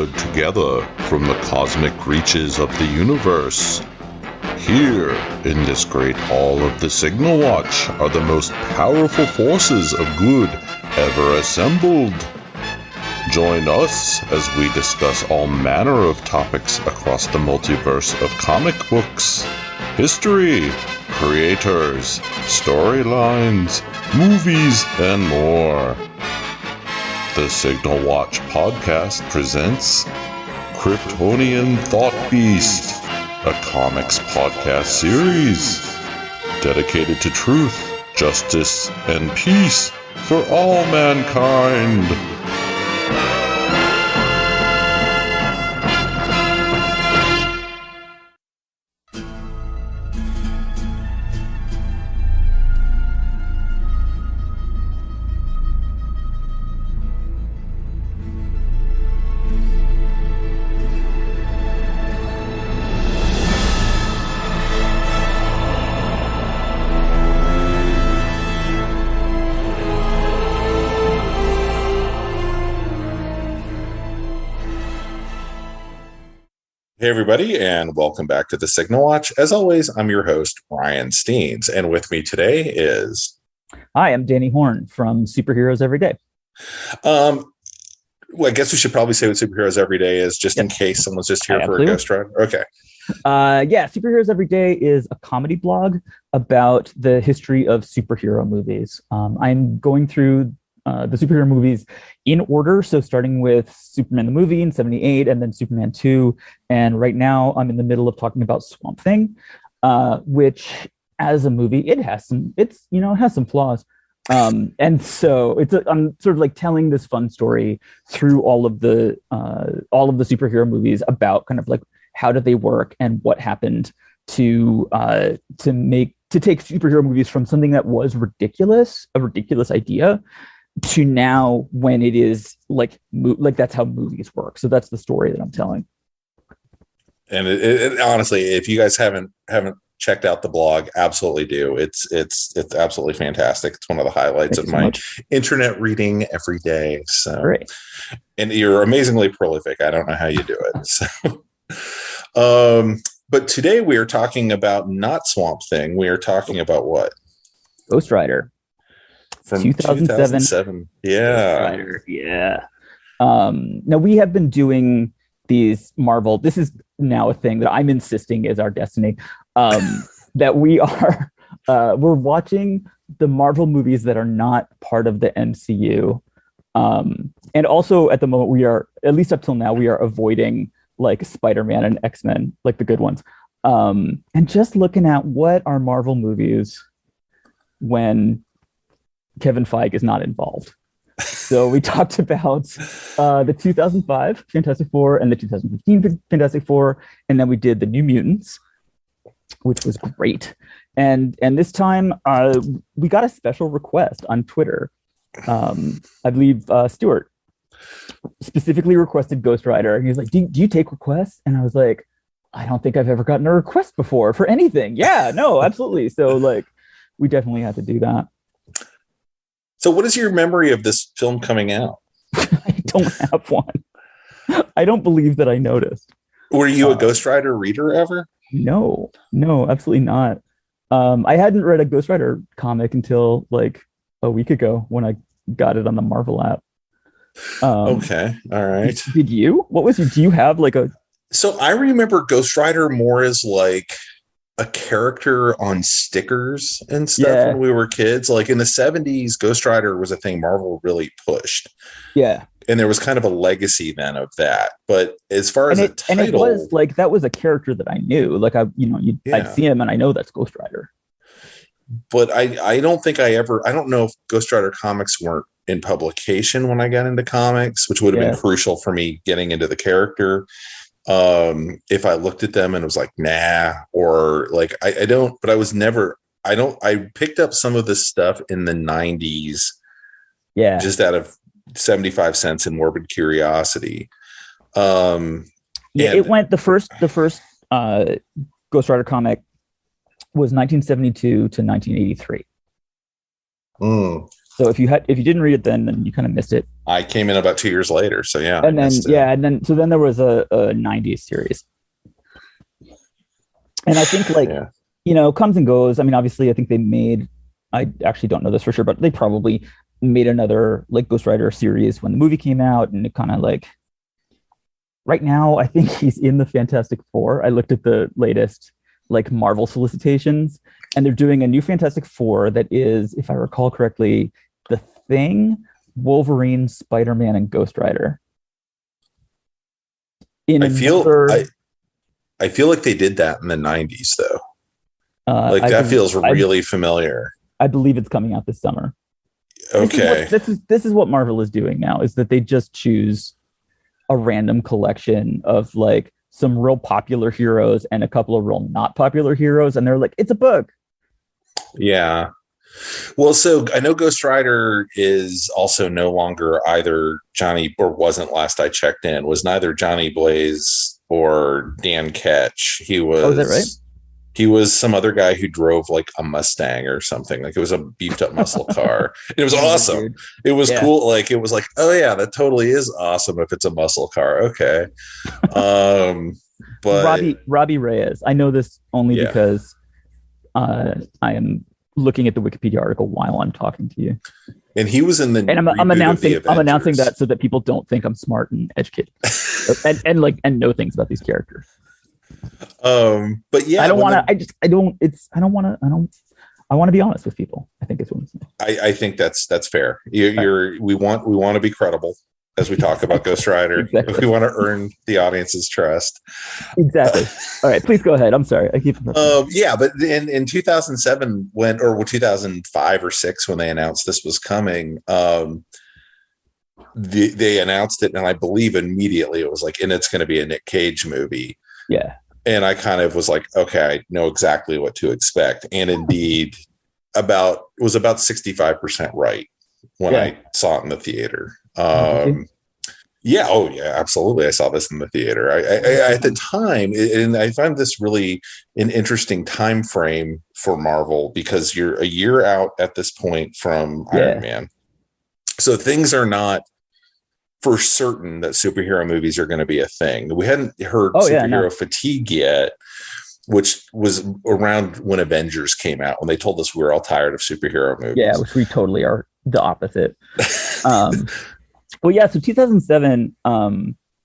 gathered together from the cosmic reaches of the universe. Here, in this great hall of the Signal Watch, are the most powerful forces of good ever assembled. Join us as we discuss all manner of topics across the multiverse of comic books, history, creators, storylines, movies, and more. The Signal Watch podcast presents Kryptonian Thought Beast, a comics podcast series dedicated to truth, justice, and peace for all mankind. Hey everybody, and welcome back to the Signal Watch. As always, I'm your host, Ryan Steens, and with me today is... Hi, I'm Danny Horn from Superheroes Every Day. Well, I guess we should probably say what Superheroes Every Day is, just in case someone's just here for a Ghost Rider. Okay. Superheroes Every Day is a comedy blog about the history of superhero movies. I'm going through the superhero movies in order, so starting with Superman the movie in 78 and then Superman 2, and right now I'm in the middle of talking about Swamp Thing, which as a movie it has some flaws, and so I'm sort of like telling this fun story through all of the superhero movies about kind of like how did they work and what happened to take superhero movies from something that was a ridiculous idea to now when it is like that's how movies work. So that's the story that I'm telling. And it honestly, if you guys haven't checked out the blog, absolutely do. It's absolutely fantastic. It's one of the highlights of my internet reading every day. So great. And you're amazingly prolific. I don't know how you do it. So but today we are talking about not Swamp Thing. We are talking about what? Ghost Rider. From 2007. Yeah. Yeah. Now we have been doing these Marvel. This is now a thing that I'm insisting is our destiny. That we are, we're watching the Marvel movies that are not part of the MCU. And also at the moment we are, at least up till now, we are avoiding like Spider-Man and X-Men, like the good ones. And just looking at what are Marvel movies when Kevin Feige is not involved. So we talked about the 2005 Fantastic Four and the 2015 Fantastic Four, and then we did the New Mutants, which was great. And this time we got a special request on Twitter. I believe Stuart specifically requested Ghost Rider. He was like, do you take requests? And I was like, I don't think I've ever gotten a request before for anything. Yeah, no, absolutely. So like we definitely had to do that. So what is your memory of this film coming out? I don't have one. I don't believe that I noticed. Were you a Ghost Rider reader ever? No, absolutely not. I hadn't read a Ghost Rider comic until like a week ago when I got it on the Marvel app. Okay. All right. Did you? Do you have like a... So I remember Ghost Rider more as like a character on stickers and stuff when we were kids. Like in the 70s, Ghost Rider was a thing Marvel really pushed. Yeah. And there was kind of a legacy then of that. But as far as a title... And it was like, that was a character that I knew. Like, I'd see him and I know that's Ghost Rider. But I don't think I don't know if Ghost Rider comics weren't in publication when I got into comics, which would have been crucial for me getting into the character. If I looked at them and was like, nah, or like, I don't, but I was never, I picked up some of this stuff in the 90s. Yeah. Just out of 75 cents in morbid curiosity. It went, the first Ghost Rider comic was 1972 to 1983. So if you didn't read it then you kind of missed it. I came in about 2 years later, so yeah. And then there was a 90s series. And I think comes and goes. I mean, obviously, I think I actually don't know this for sure, but they probably made another like Ghost Rider series when the movie came out, and it kind of like right now, I think he's in the Fantastic Four. I looked at the latest like Marvel solicitations, and they're doing a new Fantastic Four that is, if I recall correctly, The Thing, Wolverine, Spider-Man, and Ghost Rider. I feel like they did that in the 90s, though. That feels really familiar. I believe it's coming out this summer. Okay. This is what Marvel is doing now, is that they just choose a random collection of like some real popular heroes and a couple of real not popular heroes, and they're like, it's a book. Yeah. Well, so I know Ghost Rider is also no longer either Johnny, or wasn't last I checked in, was neither Johnny Blaze or Dan Ketch. He was. Oh, is that right? He was some other guy who drove like a Mustang or something. Like it was a beefed up muscle car. It was awesome. Dude. It was cool. Like it was like, oh yeah, that totally is awesome if it's a muscle car. Okay. But Robbie Reyes. I know this only because I am looking at the Wikipedia article while I'm talking to you. And he was in the and I'm announcing that so that people don't think I'm smart and educated and know things about these characters. But yeah, I want to be honest with people. I think it's what I'm saying. I think that's fair. We want to be credible as we talk about Ghost Rider. Exactly. We want to earn the audience's trust. Exactly. All right, please go ahead. I'm sorry. I keep. Yeah, but in 2007 2005 or 6 when they announced this was coming, they announced it, and I believe immediately it was like, and it's going to be a Nic Cage movie. Yeah. And I kind of was like, okay, I know exactly what to expect. And indeed, it was about 65% right when I saw it in the theater. Yeah. Oh yeah, absolutely. I saw this in the theater. I at the time, and I find this really an interesting time frame for Marvel, because you're a year out at this point from Iron Man. So things are not for certain that superhero movies are going to be a thing. We hadn't heard superhero fatigue yet, which was around when Avengers came out, when they told us we were all tired of superhero movies. Yeah, which we totally are the opposite. Well, yeah, so 2007,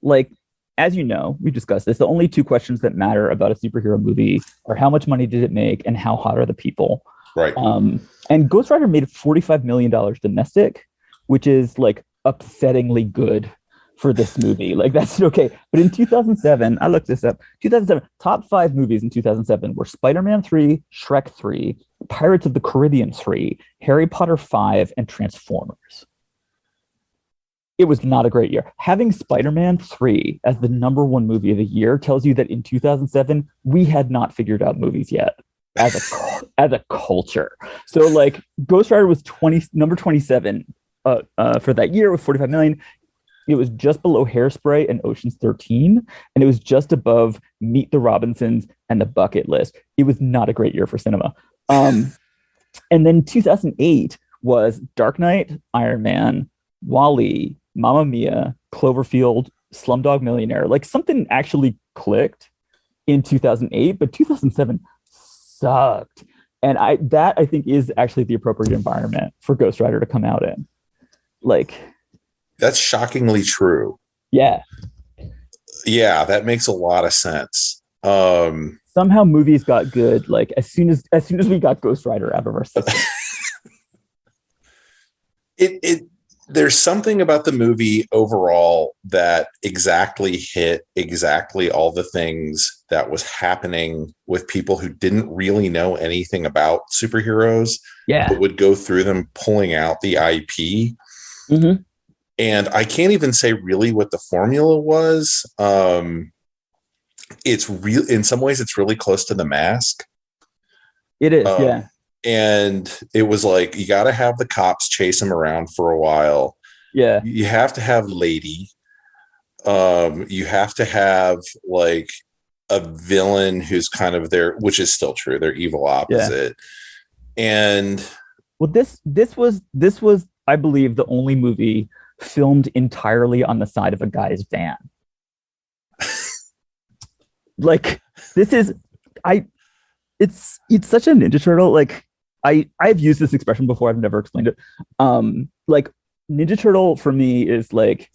like, as you know, we discussed this, the only two questions that matter about a superhero movie are how much money did it make and how hot are the people. Right. And Ghost Rider made $45 million domestic, which is like upsettingly good for this movie. Like that's okay. But in 2007, I looked this up, 2007, top 5 movies in 2007 were Spider-Man 3, Shrek 3, Pirates of the Caribbean 3, Harry Potter 5, and Transformers. It was not a great year. Having Spider-Man 3 as the number 1 movie of the year tells you that in 2007, we had not figured out movies yet as a culture. So like Ghost Rider was number 27 for that year with 45 million. It was just below Hairspray and Ocean's 13, and it was just above Meet the Robinsons and The Bucket List. It was not a great year for cinema. And then 2008 was Dark Knight, Iron Man, WALL-E, Mamma Mia, Cloverfield, Slumdog Millionaire. Like something actually clicked in 2008, but 2007 sucked. And I think is actually the appropriate environment for Ghost Rider to come out in. Like, that's shockingly true. Yeah. Yeah, that makes a lot of sense. Somehow movies got good like as soon as we got Ghost Rider out of our system. There's something about the movie overall that exactly hit exactly all the things that was happening with people who didn't really know anything about superheroes. Yeah. But would go through them pulling out the IP. Mm-hmm. And I can't even say really what the formula was. It's real in some ways. It's really close to The Mask. It is, yeah. And it was like, you got to have the cops chase him around for a while. Yeah. You have to have Lady. You have to have like a villain who's kind of their, which is still true, their evil opposite. Yeah. And well, this was I believe, the only movie filmed entirely on the side of a guy's van. Like, this is, it's such a Ninja Turtle. Like, I've used this expression before. I've never explained it. Like, Ninja Turtle for me is like,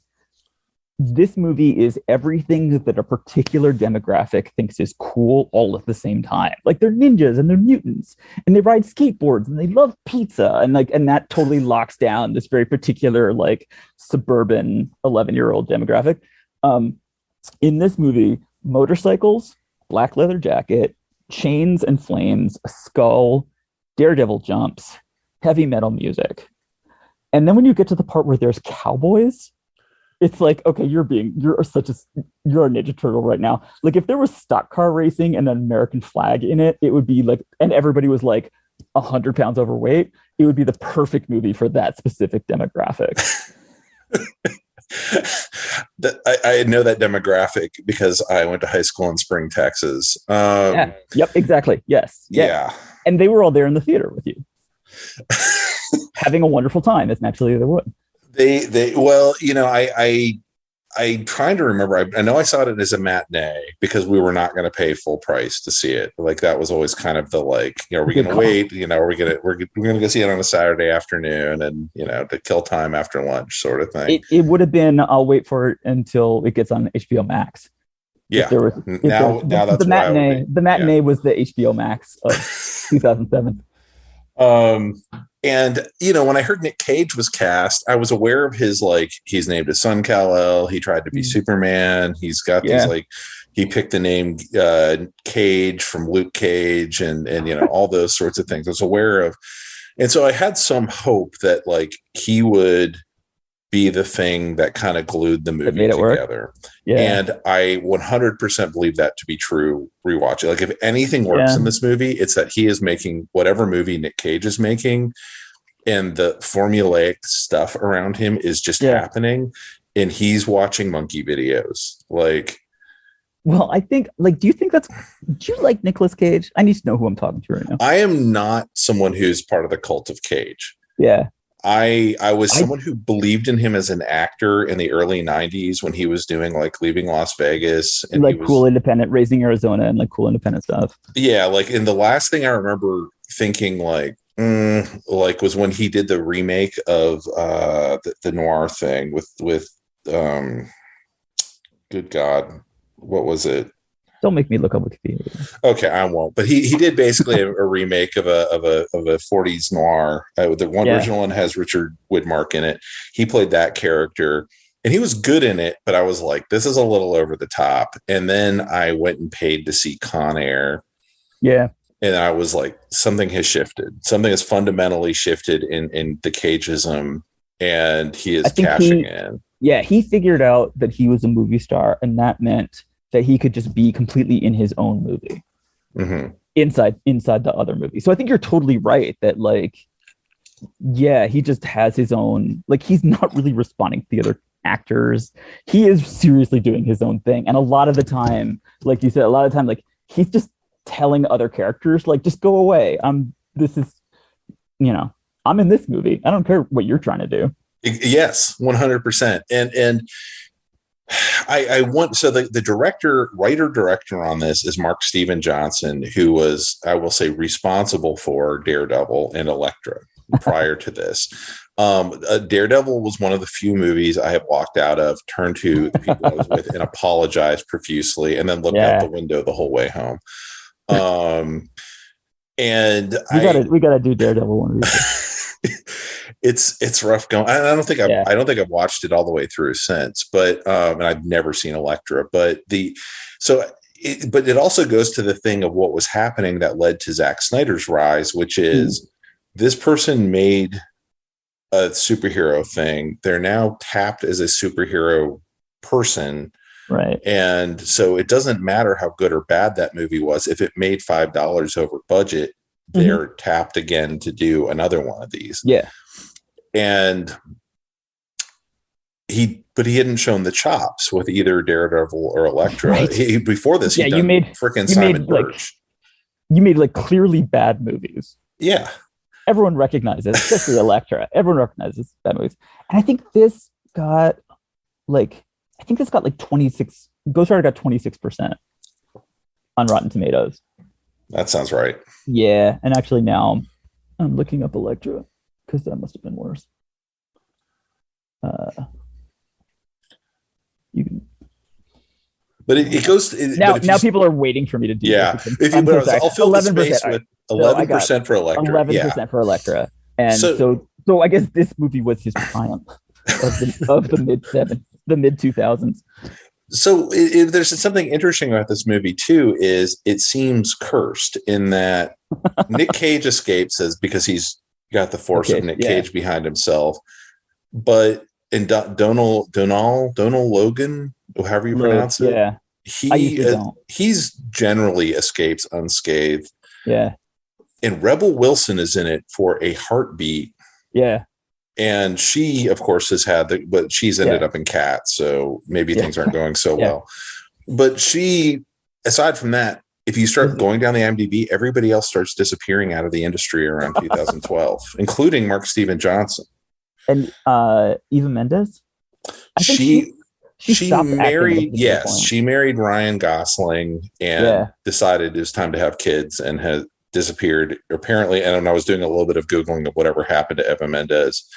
this movie is everything that a particular demographic thinks is cool all at the same time. Like, they're ninjas and they're mutants and they ride skateboards and they love pizza, and that totally locks down this very particular like suburban 11-year-old demographic. In this movie, motorcycles, black leather jacket, chains and flames, a skull, daredevil jumps, heavy metal music. And then when you get to the part where there's cowboys, it's like, okay, you're a Ninja Turtle right now. Like, if there was stock car racing and an American flag in it, it would be like, and everybody was like 100 pounds overweight, it would be the perfect movie for that specific demographic. I know that demographic because I went to high school in Spring, Texas. Yeah. Yep, exactly. Yes. Yeah. And they were all there in the theater with you, having a wonderful time, as naturally they would. Well, you know, I'm trying to remember. I know I saw it as a matinee because we were not going to pay full price to see it. Like, that was always kind of the, like, you know, are we going to wait? You know, we're going to go see it on a Saturday afternoon and, you know, to kill time after lunch sort of thing. It would have been, I'll wait for it until it gets on HBO Max. Yeah. Now that's the matinee. The matinee was the HBO Max of 2007. And, you know, when I heard Nic Cage was cast, I was aware of his, like, he's named his son Kal-El. He tried to be Superman. He's got these, like, he picked the name Cage from Luke Cage and, you know, all those sorts of things I was aware of. And so I had some hope that, like, he would be the thing that kind of glued the movie together. Yeah. And I 100% believe that to be true rewatching. Like, if anything works in this movie, it's that he is making whatever movie Nic Cage is making, and the formulaic stuff around him is just happening, and he's watching monkey videos. Like, well, I think, like, do you like Nicolas Cage? I need to know who I'm talking to right now. I am not someone who's part of the cult of Cage. Yeah. I was someone who believed in him as an actor in the early 90s when he was doing, like, Leaving Las Vegas and like cool independent, Raising Arizona, and like cool independent stuff. Yeah, like, and the last thing I remember thinking like was when he did the remake of the noir thing with good God, what was it? Don't make me look up Wikipedia. Okay, I won't. But he did basically a remake of a 40s noir. The original one has Richard Widmark in it. He played that character, and he was good in it. But I was like, this is a little over the top. And then I went and paid to see Con Air. Yeah, and I was like, something has shifted. Something has fundamentally shifted in the Cageism, and he is cashing in. Yeah, he figured out that he was a movie star, and that meant that he could just be completely in his own movie, inside the other movie. So I think you're totally right that, like, yeah, he just has his own, like, he's not really responding to the other actors. He is seriously doing his own thing. And a lot of the time, like you said, like, he's just telling other characters, like, just go away. I'm in this movie. I don't care what you're trying to do. Yes, 100%. And I want, so the writer-director on this is Mark Steven Johnson, who was, I will say, responsible for Daredevil and Elektra prior to this. Daredevil was one of the few movies I have walked out of, turned to the people I was with, and apologized profusely, and then looked out the window the whole way home. And we gotta do Daredevil one of these. It's rough going. I don't think I've watched it all the way through since, but and I've never seen Elektra. But it also goes to the thing of what was happening that led to Zack Snyder's rise, which is this person made a superhero thing. They're now tapped as a superhero person. Right. And so it doesn't matter how good or bad that movie was. If it made $5 over budget, they're tapped again to do another one of these. Yeah. And he hadn't shown the chops with either Daredevil or Elektra. Right. Before this, you made freaking Simon Birch. You made, like, clearly bad movies. Yeah. everyone recognizes, especially Elektra. Everyone recognizes that movie. And I think this got like 26. Ghost Rider got 26% on Rotten Tomatoes. That sounds right. Yeah, and actually now I'm looking up Elektra because that must have been worse. You can. But it goes now. People are waiting for me to do. Yeah, this. I'll fill the space with 11% for Elektra. 11% for Elektra, and so I guess this movie was his triumph of the mid 2000s. So there's something interesting about this movie too. Is it seems cursed in that Nic Cage escapes because he's got the force of Nic Cage behind himself, but in Donal Logan, however you pronounce it, he's generally escapes unscathed. Yeah, and Rebel Wilson is in it for a heartbeat. Yeah. And she, of course, has had but she's ended up in Cats, so maybe things aren't going so well. But she, aside from that, if you start going down the IMDb, everybody else starts disappearing out of the industry around 2012, including Mark Steven Johnson. And Eva Mendes? She married, she married Ryan Gosling and decided it was time to have kids and has disappeared. Apparently, and I was doing a little bit of Googling of whatever happened to Eva Mendes.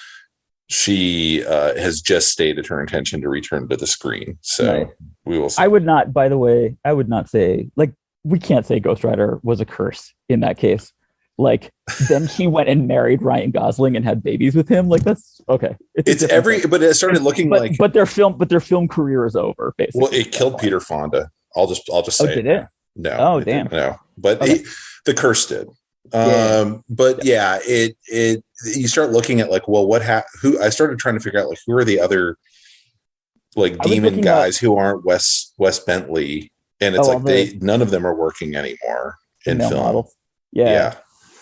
She has just stated her intention to return to the screen. So we will see. I would not say, like, we can't say Ghost Rider was a curse in that case. Like, then she went and married Ryan Gosling and had babies with him. Like, that's okay. But it started looking but their film career is over, basically. Well, it killed Peter Fonda. I'll just say did it? No. Oh, damn. No. But the curse did. It you start looking at like, well, who I started trying to figure out like who are the other like demon guys who aren't Wes Bentley, and it's none of them are working anymore in film. Models. Yeah.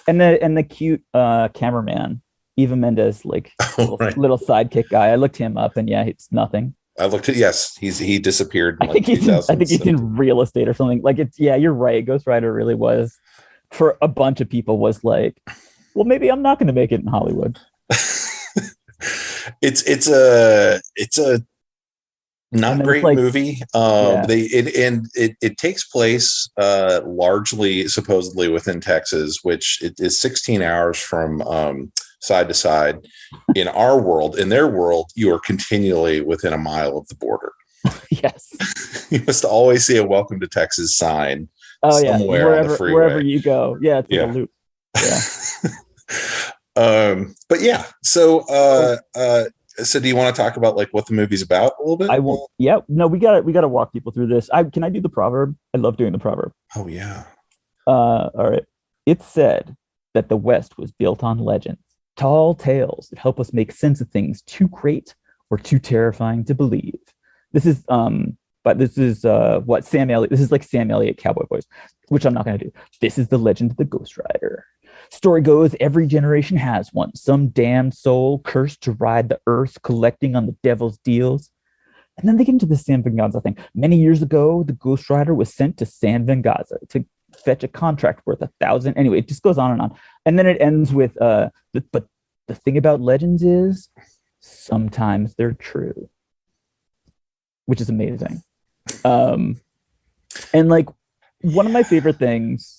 And the cute cameraman, Eva Mendes, like little sidekick guy. I looked him up, and it's nothing. I looked at he disappeared. I think he's in real estate or something. Like you're right. Ghost Rider really was, for a bunch of people, was like, well, maybe I'm not going to make it in Hollywood. It's a not great movie. It takes place largely supposedly within Texas, which it is 16 hours from side to side. In our world, in their world, you are continually within a mile of the border. Yes. You must always see a "Welcome to Texas" sign somewhere on the freeway. Wherever you go. Yeah, it's like a loop. Yeah. But yeah, so do you want to talk about like what the movie's about a little bit? I won't. Yeah, no, we got to walk people through this. Can I do the proverb? I love doing the proverb. Oh yeah. All right. It's said that the West was built on legends, tall tales that help us make sense of things too great or too terrifying to believe. This is what Sam Elliott. This is like Sam Elliott Cowboy Boys, which I'm not going to do. This is the legend of the Ghost Rider. Story goes, every generation has one. Some damned soul cursed to ride the earth, collecting on the devil's deals. And then they get into the San Venganza thing. Many years ago, the Ghost Rider was sent to San Venganza to fetch a contract worth 1,000. Anyway, it just goes on and on. And then it ends with, but the thing about legends is sometimes they're true, which is amazing. And like one of my favorite things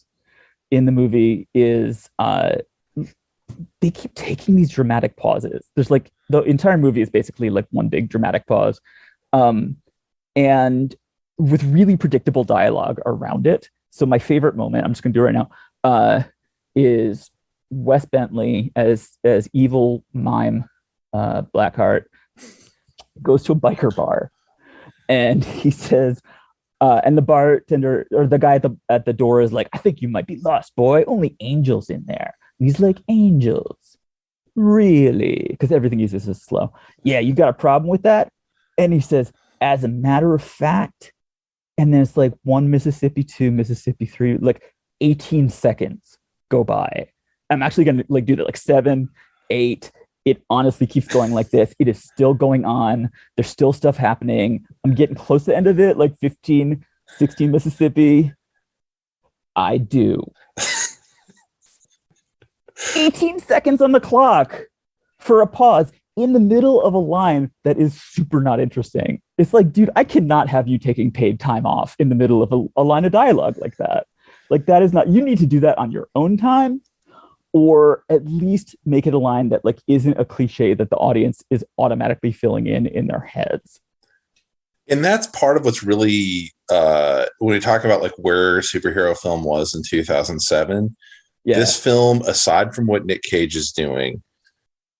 in the movie is they keep taking these dramatic pauses. There's like the entire movie is basically like one big dramatic pause, and with really predictable dialogue around it. So my favorite moment, I'm just gonna do it right now, is Wes Bentley as evil mime Blackheart goes to a biker bar, and he says, and the bartender or the guy at the door is like, I think you might be lost, boy. Only angels in there. And he's like, angels? Really? Because everything he says is slow. Yeah, you got a problem with that? And he says, as a matter of fact, and then it's like 1 Mississippi, 2 Mississippi, 3, like 18 seconds go by. I'm actually going to like do that, like 7, 8. It honestly keeps going like this. It is still going on. There's still stuff happening. I'm getting close to the end of it, like 15, 16 Mississippi. I do. 18 seconds on the clock for a pause in the middle of a line that is super not interesting. It's like, dude, I cannot have you taking paid time off in the middle of a line of dialogue like that. Like, that is not, you need to do that on your own time, or at least make it a line that like isn't a cliche that the audience is automatically filling in their heads. And that's part of what's really, when we talk about like where superhero film was in 2007, this film, aside from what Nic Cage is doing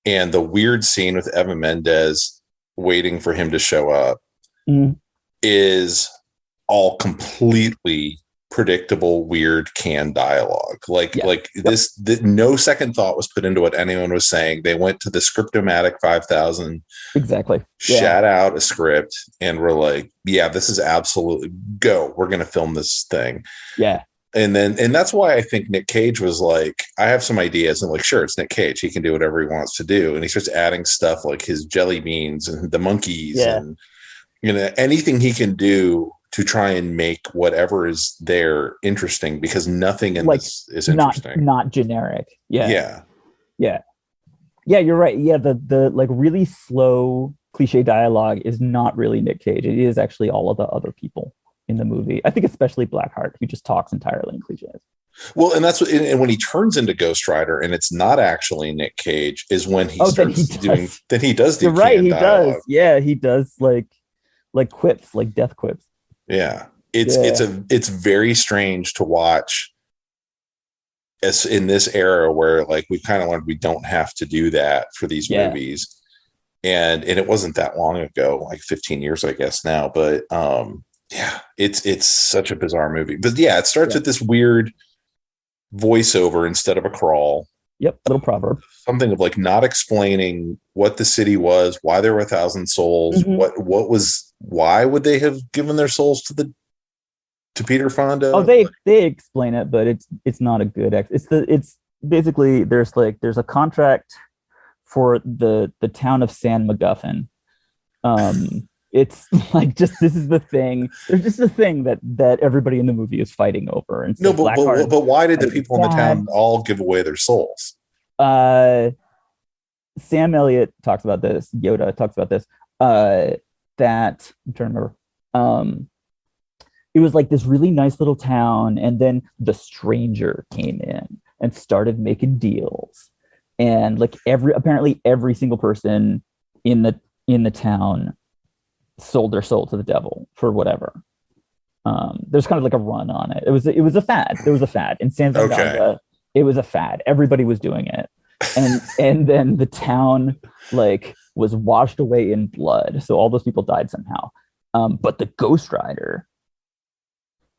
and the weird scene with Eva Mendes waiting for him to show up, is all completely predictable, weird, canned dialogue. Like this, no second thought was put into what anyone was saying. They went to the Scriptomatic 5000, exactly, shat out a script, and were like, yeah, this is absolutely go. We're going to film this thing. Yeah. And that's why I think Nic Cage was like, I have some ideas, and like, sure, it's Nic Cage. He can do whatever he wants to do. And he starts adding stuff like his jelly beans and the monkeys and, you know, anything he can do to try and make whatever is there interesting, because nothing in this is interesting. Not generic. Yeah. Yeah, you're right. Yeah, the like really slow cliche dialogue is not really Nic Cage. It is actually all of the other people in the movie. I think especially Blackheart, who just talks entirely in cliches. Well, and that's what, and when he turns into Ghost Rider and it's not actually Nic Cage, is when he starts doing. Then he does the. You're right. He dialogue. Does. Yeah, he does like quips, like death quips. Yeah, it's very strange to watch. As in this era where like we kind of learned we don't have to do that for these movies, and it wasn't that long ago, like 15 years, I guess now, but yeah, it's such a bizarre movie. But yeah, it starts with this weird voiceover instead of a crawl. Yep, little proverb. Something of like not explaining what the city was, why there were 1,000 souls, what was, why would they have given their souls to Peter Fonda? Oh, they explain it, but it's not a good it's basically there's a contract for the town of San MacGuffin. It's like, just, this is the thing. There's just a thing that everybody in the movie is fighting over. And so but why did the people in the town all give away their souls? Sam Elliott talks about this. Yoda talks about this. That I'm trying to remember. It was like this really nice little town, and then the stranger came in and started making deals, and like apparently every single person in the town sold their soul to the devil for whatever. There's kind of like a run on it. It was a fad. There was a fad in San Francisco. It was a fad. Everybody was doing it, and then the town like was washed away in blood. So all those people died somehow. But the Ghost Rider,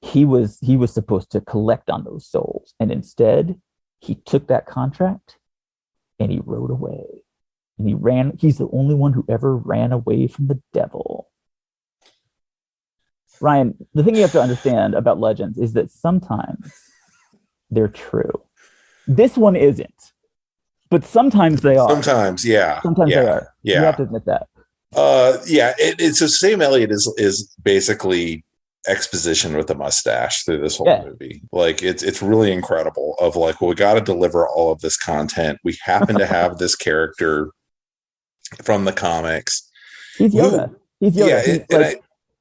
he was supposed to collect on those souls, and instead he took that contract and he rode away. And he ran. He's the only one who ever ran away from the devil. Ryan, the thing you have to understand about legends is that sometimes they're true. This one isn't, but sometimes they are. Sometimes, yeah. Sometimes they are. Yeah, you have to admit that. It's so Sam Elliott is basically exposition with a mustache through this whole movie. Like it's really incredible. Of like, well, we got to deliver all of this content. We happen to have this character from the comics. He's Yoda. Yeah,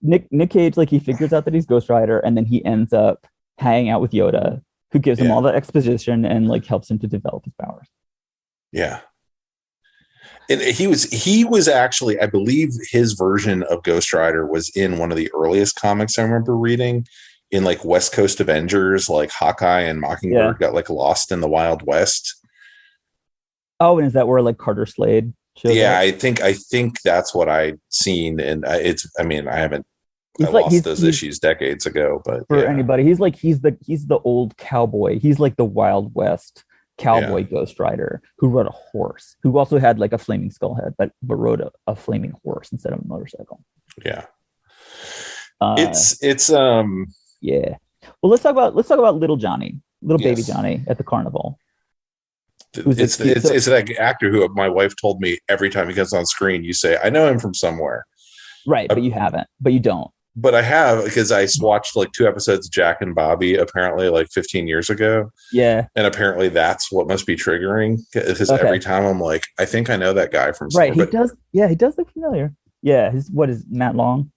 Nic Cage, like, he figures out that he's Ghost Rider, and then he ends up hanging out with Yoda, who gives him all the exposition and like helps him to develop his powers. Yeah. And he was actually, I believe his version of Ghost Rider was in one of the earliest comics I remember reading, in like West Coast Avengers, like Hawkeye and Mockingbird got like lost in the Wild West. Oh, and is that where like Carter Slade shows up? I think that's what I'd seen. And I haven't, I lost those issues decades ago, but for anybody, he's the old cowboy. He's like the Wild West cowboy Ghost Rider who rode a horse, who also had like a flaming skull head, but rode a flaming horse instead of a motorcycle. Yeah. Yeah. Well, let's talk about little baby Johnny at the carnival. It's that actor who my wife told me every time he comes on screen, you say, I know him from somewhere. Right, but you haven't. But you don't. But I have, because I watched like 2 episodes of Jack and Bobby apparently like 15 years ago. Yeah. And apparently that's what must be triggering, because every time I'm like, I think I know that guy from somewhere. Right. He does. Yeah, he does look familiar. Yeah. What is Matt Long?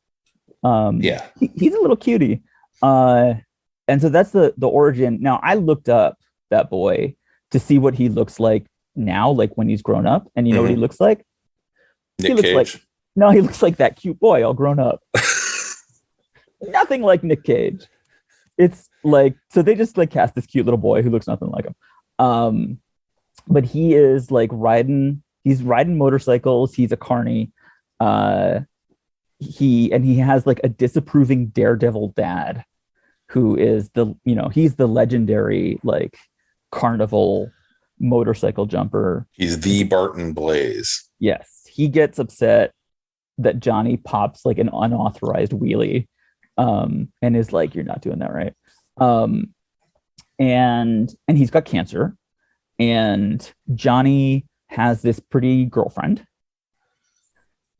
Yeah. He's a little cutie. And so that's the origin. Now I looked up that boy to see what he looks like now, like when he's grown up. And you know what he looks like? Nic Cage. He looks like that cute boy all grown up. Nothing like Nic Cage. It's like, so they just like cast this cute little boy who looks nothing like him. But he is like he's riding motorcycles. He's a carny. He has like a disapproving daredevil dad who is he's the legendary like carnival motorcycle jumper. He's the Barton Blaze. Yes. He gets upset that Johnny pops like an unauthorized wheelie, and is like, you're not doing that right. And he's got cancer, and Johnny has this pretty girlfriend,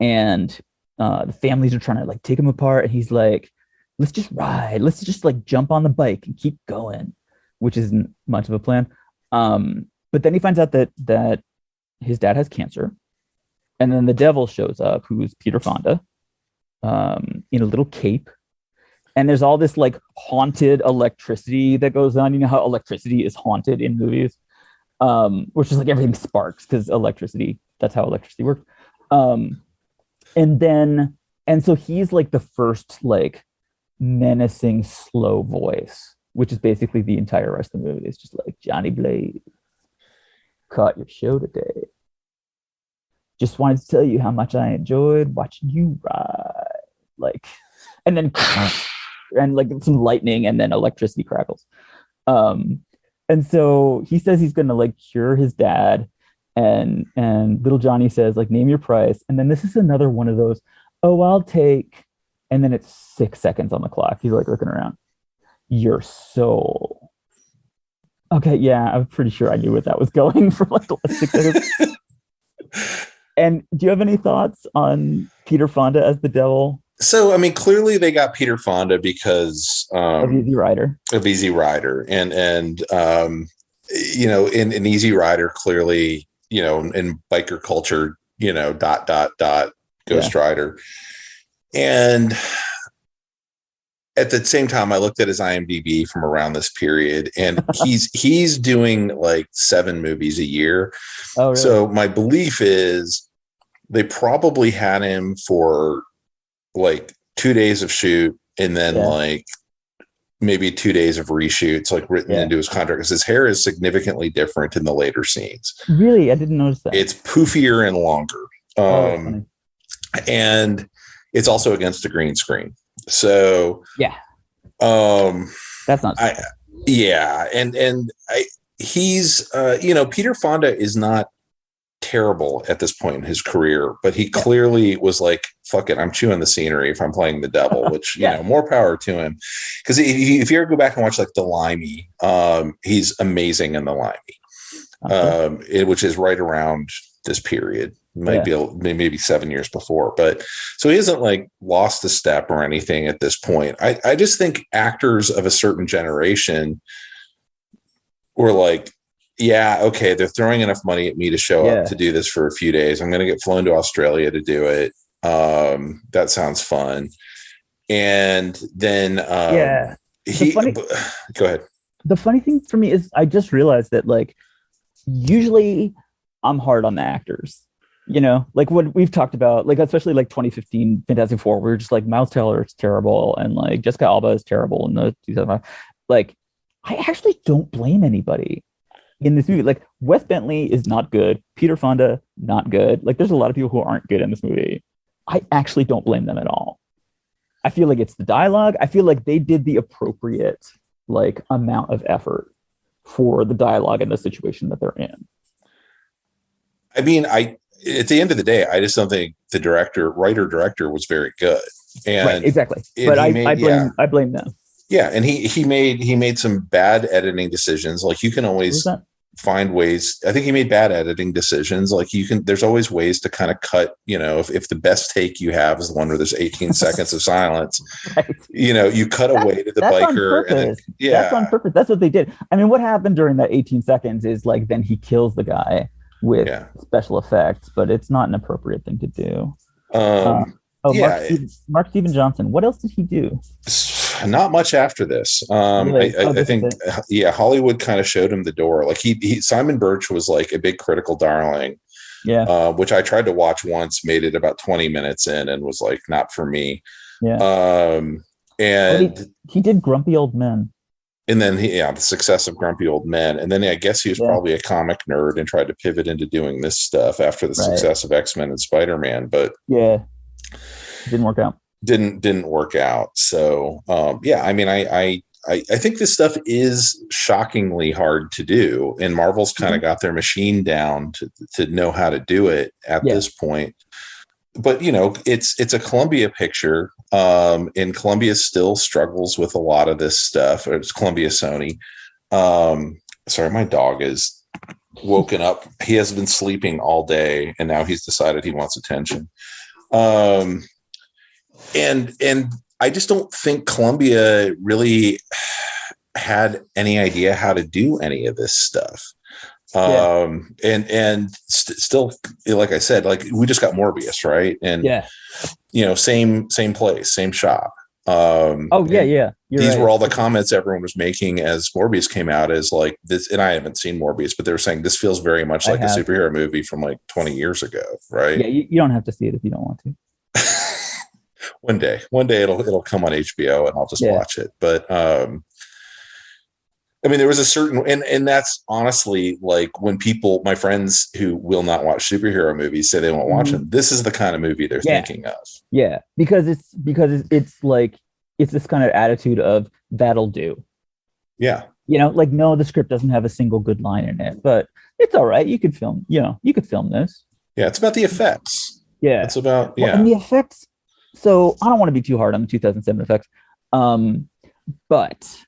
and the families are trying to like take him apart, and he's like, let's just ride, let's just like jump on the bike and keep going, which isn't much of a plan. But then he finds out that his dad has cancer, and then the devil shows up, who's Peter Fonda, in a little cape. And there's all this like haunted electricity that goes on. You know how electricity is haunted in movies, which is like everything sparks because electricity. That's how electricity works. And so he's like the first like menacing slow voice, which is basically the entire rest of the movie. It's just like, Johnny Blaze, caught your show today. Just wanted to tell you how much I enjoyed watching you ride. Like, and then and like some lightning, and then electricity crackles. And so he says he's gonna like cure his dad, and little Johnny says like, name your price. And then this is another one of those, oh, I'll take, and then it's 6 seconds on the clock. He's like looking around. Your soul. Okay, yeah, I'm pretty sure I knew where that was going for like the last 6 seconds. And do you have any thoughts on Peter Fonda as the devil? So, I mean, clearly they got Peter Fonda because of Easy Rider. And in Easy Rider, clearly, in biker culture, Ghost Rider. And at the same time, I looked at his IMDb from around this period, and he's doing like 7 movies a year. Oh, really? So my belief is they probably had him for like 2 days of shoot, and then like maybe 2 days of reshoots, like written into his contract, because his hair is significantly different in the later scenes. Really? I didn't notice that. It's poofier and longer. And it's also against a green screen. So that's not he's Peter Fonda is not terrible at this point in his career, but he clearly was like, fuck it, I'm chewing the scenery if I'm playing the devil, which more power to him, because if you ever go back and watch like The Limey, he's amazing in The Limey, which is right around this period. Might be maybe 7 years before, but so he hasn't like lost a step or anything at this point. I just think actors of a certain generation were like, yeah, okay, they're throwing enough money at me to show up to do this for a few days. I'm going to get flown to Australia to do it. That sounds fun. And then go ahead. The funny thing for me is I just realized that like usually I'm hard on the actors. Like what we've talked about, like especially like 2015 Fantastic Four, we were just like Miles Teller is terrible, and like Jessica Alba is terrible in the 2005. Like, I actually don't blame anybody in this movie. Like, Wes Bentley is not good. Peter Fonda, not good. Like, there's a lot of people who aren't good in this movie. I actually don't blame them at all. I feel like it's the dialogue. I feel like they did the appropriate like amount of effort for the dialogue and the situation that they're in. I mean, at the end of the day, I just don't think the writer director was very good. And right, exactly. But I blame them. Yeah. And he made some bad editing decisions. Like you can always find ways. I think he made bad editing decisions. Like there's always ways to kind of cut, if the best take you have is the one where there's 18 seconds of silence, right. You cut away to the biker. And then, that's on purpose. That's what they did. I mean, what happened during that 18 seconds is like, then he kills the guy with special effects, but it's not an appropriate thing to do. Mark Steven Johnson. What else did he do? Not much after this. Really? I think, Hollywood kind of showed him the door. Like Simon Birch was like a big critical darling. Yeah. Which I tried to watch once, made it about 20 minutes in, and was like, not for me. Yeah. And he did Grumpy Old Men. And then the success of Grumpy Old Men. And then I guess he was probably a comic nerd and tried to pivot into doing this stuff after the success of X-Men and Spider-Man. But didn't work out. Didn't work out. So I mean, I think this stuff is shockingly hard to do, and Marvel's kind of got their machine down to know how to do it at this point. But it's a Columbia picture, and Columbia still struggles with a lot of this stuff. Or it's Columbia Sony. Sorry, my dog is woken up. He has been sleeping all day, and now he's decided he wants attention. And I just don't think Columbia really had any idea how to do any of this stuff. Still, like I said, like we just got Morbius, right? And same place, same shop. These were all the comments everyone was making as Morbius came out, as like this, and I haven't seen Morbius, but they were saying this feels very much like a superhero movie from like 20 years ago, right? Yeah, you don't have to see it if you don't want to. One day it'll come on HBO and I'll just watch it. But I mean, there was a certain, and that's honestly like when my friends who will not watch superhero movies say they won't watch them, this is the kind of movie they're thinking of. Yeah, because it's like, it's this kind of attitude of that'll do. Yeah. Like, no, the script doesn't have a single good line in it, but it's all right. You could film this. Yeah, it's about the effects. Yeah. It's about, and the effects. So I don't want to be too hard on the 2007 effects. But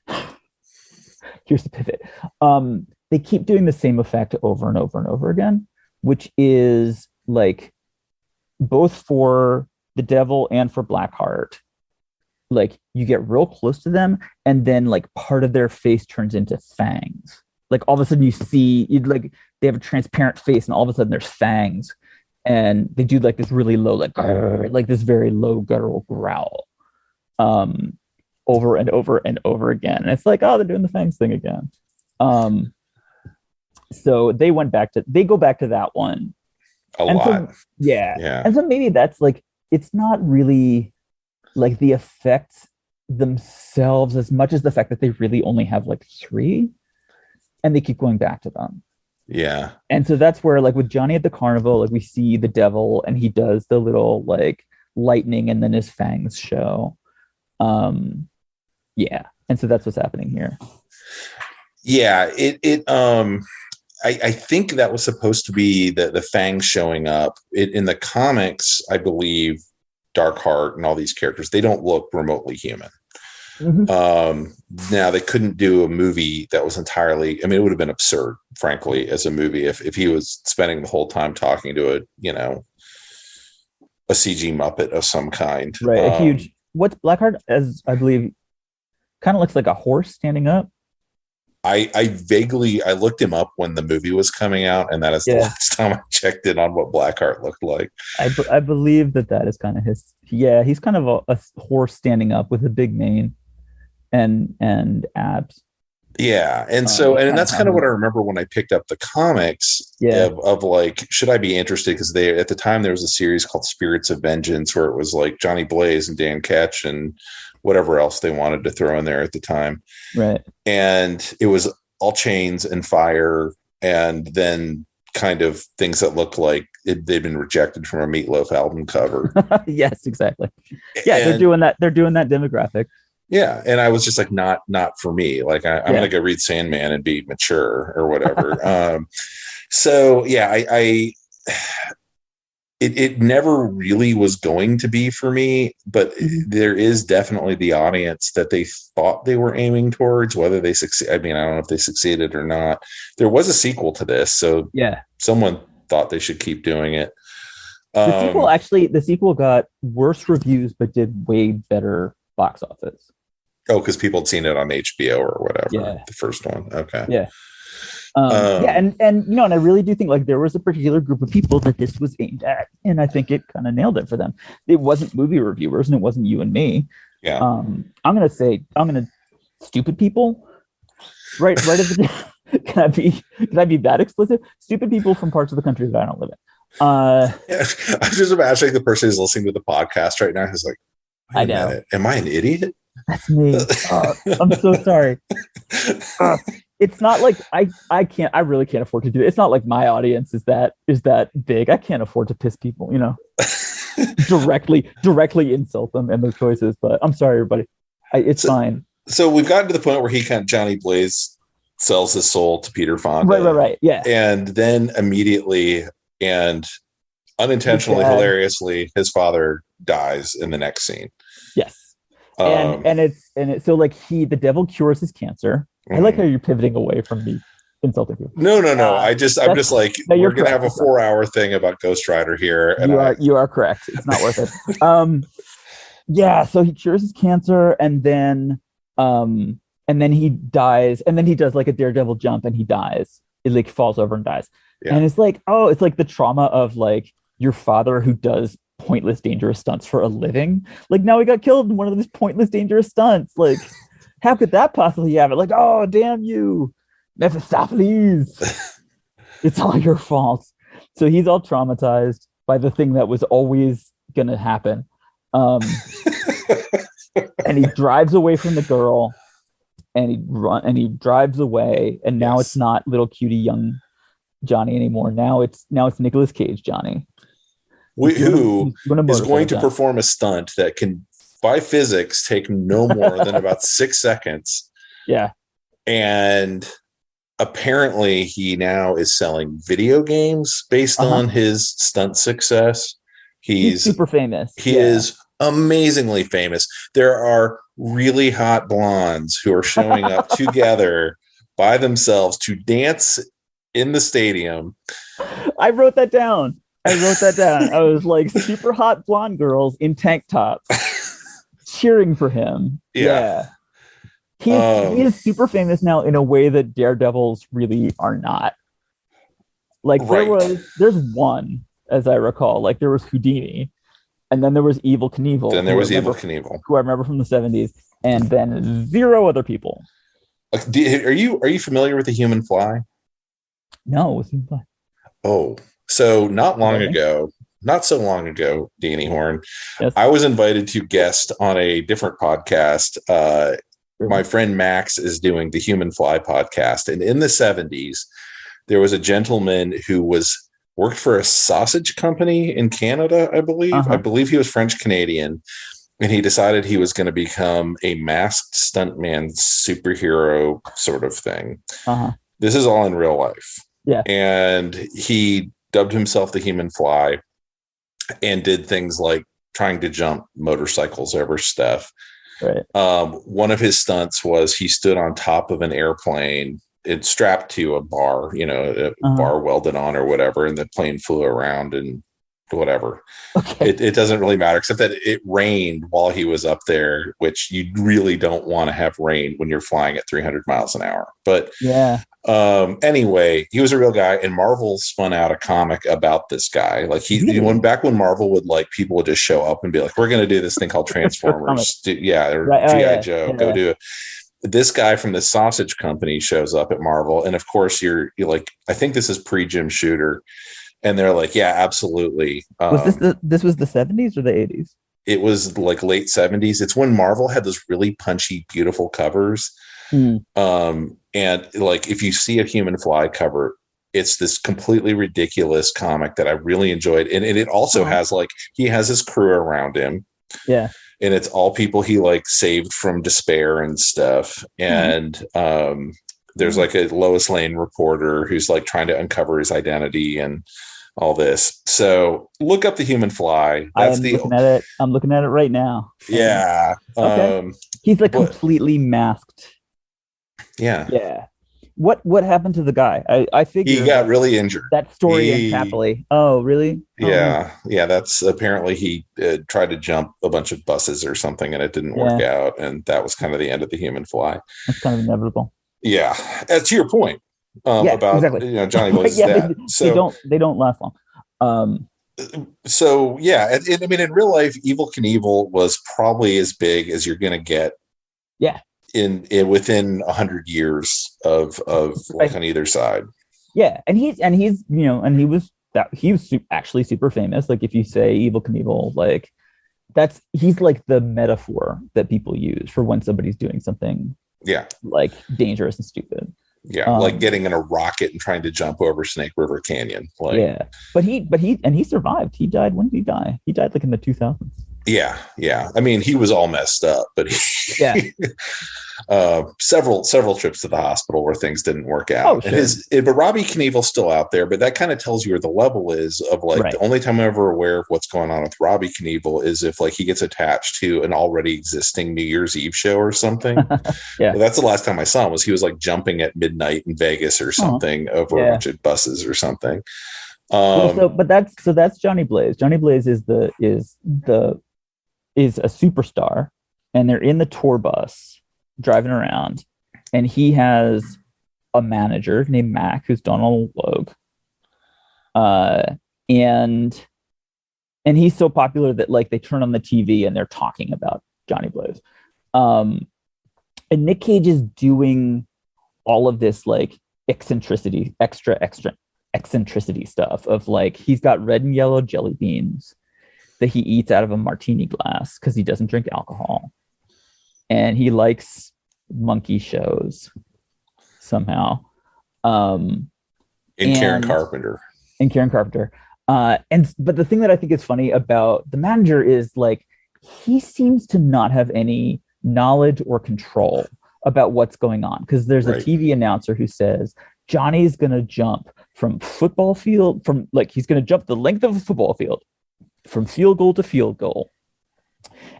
here's the pivot. They keep doing the same effect over and over and over again, which is like both for the Devil and for Blackheart. Like you get real close to them, and then like part of their face turns into fangs. Like all of a sudden you see, like they have a transparent face, and all of a sudden there's fangs. And they do like this really low, like this very low guttural growl, over and over and over again. And it's like, oh, they're doing the fangs thing again. So they go back to that one a lot. So, yeah. And so maybe that's like, it's not really like the effects themselves as much as the fact that they really only have like 3, and they keep going back to them. Yeah. And so that's where, like with Johnny at the Carnival, like we see the Devil and he does the little like lightning and then his fangs show. And so that's what's happening here. Yeah. I think that was supposed to be the fangs showing up. In the comics, I believe Darkheart and all these characters, they don't look remotely human. Now they couldn't do a movie that was entirely, I mean, it would have been absurd, frankly, as a movie if he was spending the whole time talking to a CG Muppet of some kind. Right. A huge, what's Blackheart, as I believe, kind of looks like a horse standing up. I looked him up when the movie was coming out, and that is the last time I checked in on what Blackheart looked like. I believe that is kind of his. Yeah, he's kind of a horse standing up with a big mane and abs. Yeah, and so and that's kind of what I remember when I picked up the comics. Of like, should I be interested? Because at the time there was a series called Spirits of Vengeance where it was like Johnny Blaze and Dan Ketch and whatever else they wanted to throw in there at the time. Right. And it was all chains and fire, and then kind of things that looked like they'd been rejected from a Meatloaf album cover. Yes, exactly. Yeah, they're doing that demographic. Yeah. And I was just like, not for me. Like I'm going to go read Sandman and be mature or whatever. So yeah, it never really was going to be for me, but there is definitely the audience that they thought they were aiming towards, whether they succeed. I mean, I don't know if they succeeded or not. There was a sequel to this, so Yeah. someone thought they should keep doing it. The sequel got worse reviews, but did way better box office. Oh, because people had seen it on HBO or whatever. Yeah. The first one. Okay. Yeah. And I really do think like there was a particular group of people that this was aimed at, and I think it kind of nailed it for them. It wasn't movie reviewers, and it wasn't you and me. Yeah. I'm gonna stupid people. Right at the can I be that explicit? Stupid people from parts of the country that I don't live in. I'm just imagining the person who's listening to the podcast right now who's like, I know. Am I an idiot? That's me. I'm so sorry. It's not like I really can't afford to do it. It's not like my audience is that big. I can't afford to piss people, directly insult them and their choices. But I'm sorry, everybody. It's fine. So we've gotten to the point where Johnny Blaze sells his soul to Peter Fonda. Right. Yeah. And then immediately and unintentionally, hilariously, his father dies in the next scene. Yes. So like the devil cures his cancer. I like how you're pivoting away from me insulting people. No. I'm just like, we're going to have a 4-hour thing about Ghost Rider here. And you are correct. It's not worth it. So he cures his cancer and then he dies, and then he does like a daredevil jump and he dies. It like falls over and dies. Yeah. And it's like, it's like the trauma of like your father who does pointless, dangerous stunts for a living. Like now he got killed in one of these pointless, dangerous stunts. Like, how could that possibly happen? Like, oh, damn you, Mephistopheles. It's all your fault. So he's all traumatized by the thing that was always going to happen. And he drives away from the girl and he drives away. And now It's not little cutie young Johnny anymore. Now it's Nicolas Cage Johnny. Who is going to perform a stunt that can, by physics, take no more than about 6 seconds. Yeah. And apparently he now is selling video games based on his stunt success. He's super famous. He is amazingly famous. There are really hot blondes who are showing up together by themselves to dance in the stadium. I wrote that down. I was like, super hot blonde girls in tank tops cheering for him. Yeah. He is super famous now in a way that daredevils really are not. Like there's one, as I recall, like there was Houdini, and then there was Evel Knievel. Who I remember from the 70s, and then 0 other people. Are you familiar with the Human Fly? No, it's Human Fly. Oh, so not so long ago, Danny Horn, yes. I was invited to guest on a different podcast. My friend Max is doing the Human Fly podcast. And in the 70s, there was a gentleman who worked for a sausage company in Canada, I believe. I believe he was French Canadian. And he decided he was going to become a masked stuntman superhero sort of thing. This is all in real life. Yeah. And he dubbed himself the Human Fly and did things like trying to jump motorcycles over stuff. Right. One of his stunts was he stood on top of an airplane. It's strapped to a bar, bar welded on or whatever, and the plane flew around and whatever. Okay. It doesn't really matter, except that it rained while he was up there, which you really don't want to have rain when you're flying at 300 miles an hour. But yeah. Anyway, he was a real guy, and Marvel spun out a comic about this guy. Like back when Marvel would people would just show up and be like, "We're going to do this thing called Transformers." G.I. Joe, go do it. This guy from the sausage company shows up at Marvel, and of course, you're like, I think this is pre-Jim Shooter, and they're like, "Yeah, absolutely." Was this was the 70s or the 80s? It was like late 70s. It's when Marvel had those really punchy, beautiful covers. And like, if you see a Human Fly cover, it's this completely ridiculous comic that I really enjoyed. And it also has he has his crew around him. Yeah. And it's all people he saved from despair and stuff. And there's like a Lois Lane reporter who's trying to uncover his identity. And all this. So look up the human fly. That's looking at it. I'm looking at it right now. Yeah. Okay. He's like completely masked. Yeah. Yeah. What happened to the guy? I figured he got really injured. That story ends happily. Oh, really? Yeah. Yeah. That's apparently he tried to jump a bunch of buses or something and it didn't work out. And that was kind of the end of the human fly. That's kind of inevitable. Yeah. To your point about exactly. Johnny Blaze's dad. They don't last long. So yeah, I mean, in real life, Evel Knievel was probably as big as you're going to get. Yeah. In within 100 years of like on either side. Yeah, and he was actually super famous. Like if you say Evel Knievel, like he's like the metaphor that people use for when somebody's doing something like dangerous and stupid. Yeah, like getting in a rocket and trying to jump over Snake River Canyon. Like, but he survived. He died. When did he die? He died like in the 2000s. Yeah. I mean, he was all messed up, but several trips to the hospital where things didn't work out. Oh, sure. And but Robbie Knievel's still out there, but that kind of tells you where the level is of like the only time I'm ever aware of what's going on with Robbie Knievel is if like he gets attached to an already existing New Year's Eve show or something. Well, that's the last time I saw him. He was like jumping at midnight in Vegas or something over a bunch of buses or something. That's Johnny Blaze. Johnny Blaze is a superstar, and they're in the tour bus driving around, and he has a manager named Mac, who's Donald Logue, and he's so popular that like they turn on the TV and they're talking about Johnny Blaze, and Nic Cage is doing all of this like extra eccentricity stuff of like he's got red and yellow jelly beans that he eats out of a martini glass because he doesn't drink alcohol. And he likes monkey shows somehow. Karen Carpenter. But the thing that I think is funny about the manager is like, he seems to not have any knowledge or control about what's going on. Because there's a TV announcer who says, Johnny's going to jump from football field, he's going to jump the length of a football field from field goal to field goal.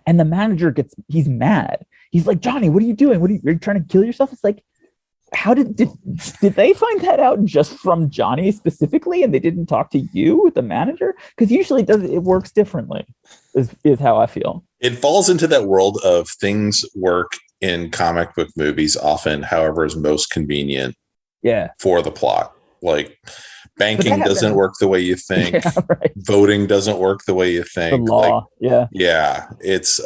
And the manager he's mad. He's like, Johnny, what are you doing? Are you trying to kill yourself? It's like, how did they find that out just from Johnny specifically? And they didn't talk to you, the manager? Because usually it works differently is how I feel. It falls into that world of things work in comic book movies often, however, is most convenient for the plot. Like banking doesn't work the way you think. Voting doesn't work the way you think. The law, it's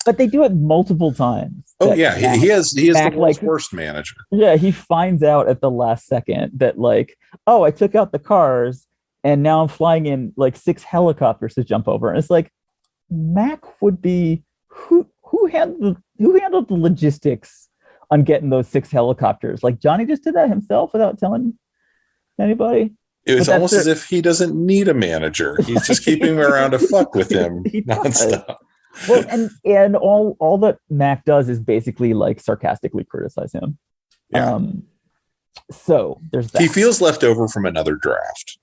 but they do it multiple times. He has the world's worst manager. Yeah, he finds out at the last second that like, oh, I took out the cars and now I'm flying in like 6 helicopters to jump over. And it's like, Mac would be who handled the logistics on getting those 6 helicopters? Like Johnny just did that himself without telling anybody. It was almost as if he doesn't need a manager. He's just keeping him around to fuck with him nonstop. Well, and all that Mac does is basically like sarcastically criticize him. Yeah. So there's that. He feels left over from another draft.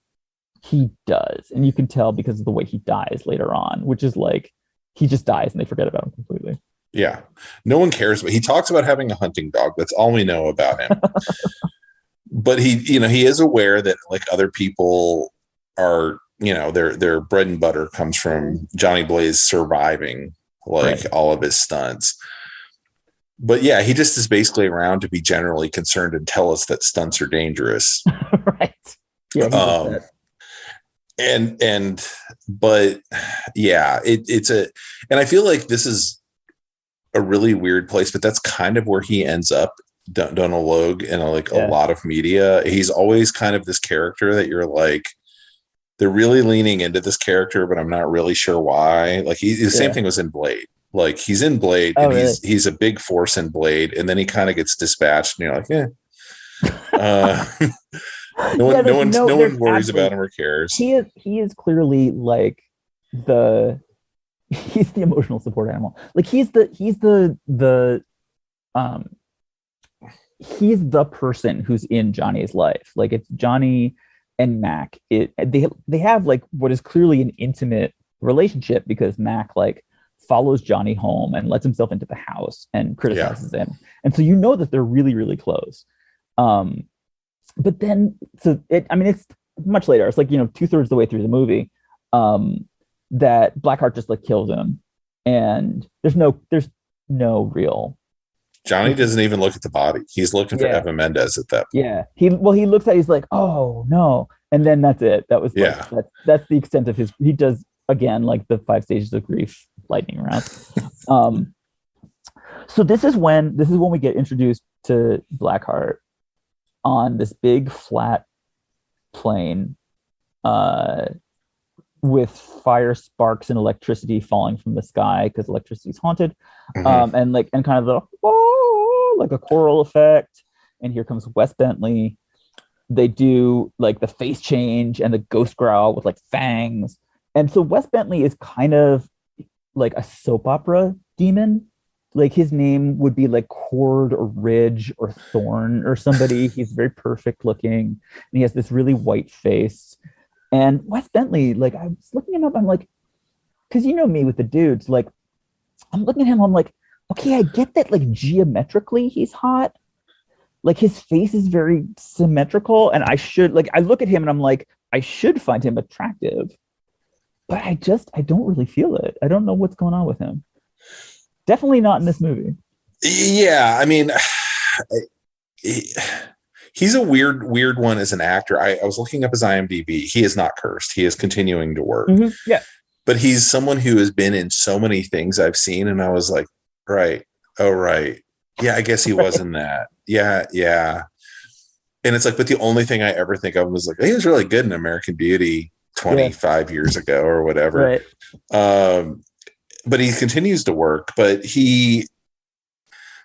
He does, and you can tell because of the way he dies later on, which is like he just dies and they forget about him completely. Yeah, no one cares. But he talks about having a hunting dog. That's all we know about him. But he is aware that like other people are, their bread and butter comes from Johnny Blaze surviving all of his stunts. But yeah, he just is basically around to be generally concerned and tell us that stunts are dangerous. Right. Yeah. But yeah, and I feel like this is a really weird place, but that's kind of where he ends up. Donald Logue in a lot of media. He's always kind of this character that you're like, they're really leaning into this character, but I'm not really sure why. Like the same thing was in Blade. Like he's in Blade and he's a big force in Blade, and then he kind of gets dispatched and you're like, no one worries about him or cares. He is clearly like he's the emotional support animal. Like he's the person who's in Johnny's life. Like it's Johnny and Mac, they have like what is clearly an intimate relationship, because Mac like follows Johnny home and lets himself into the house and criticizes him. And so you know that they're really, really close. But then, it's much later. It's like, 2/3 of the way through the movie, that Blackheart just like kills him, and there's no real. Johnny doesn't even look at the body. He's looking for Eva Mendes at that point. Yeah. He looks at it, he's like, oh no. And then that's it. That was that's the extent of his. He does again like the 5 stages of grief lightning round. So this is when we get introduced to Blackheart on this big flat plane, with fire sparks and electricity falling from the sky because electricity is haunted, and kind of the like a choral effect. And here comes Wes Bentley. They do like the face change and the ghost growl with like fangs. And so Wes Bentley is kind of like a soap opera demon. Like his name would be like Cord or Ridge or Thorn or somebody. He's very perfect looking, and he has this really white face. And Wes Bentley, like I was looking him up, I'm like, because you know me with the dudes, like I'm looking at him, I'm like, okay, I get that like geometrically he's hot. Like his face is very symmetrical, and I look at him and I'm like, I should find him attractive. But I don't really feel it. I don't know what's going on with him. Definitely not in this movie. Yeah, I mean, he's a weird one as an actor. I was looking up his IMDb. He is not cursed. He is continuing to work. Mm-hmm. Yeah. But he's someone who has been in so many things I've seen, and I was like, right. Oh, right. Yeah, I guess he was in that. Yeah. And it's like, but the only thing I ever think of was like, he was really good in American Beauty 25 years ago or whatever. Right. But he continues to work,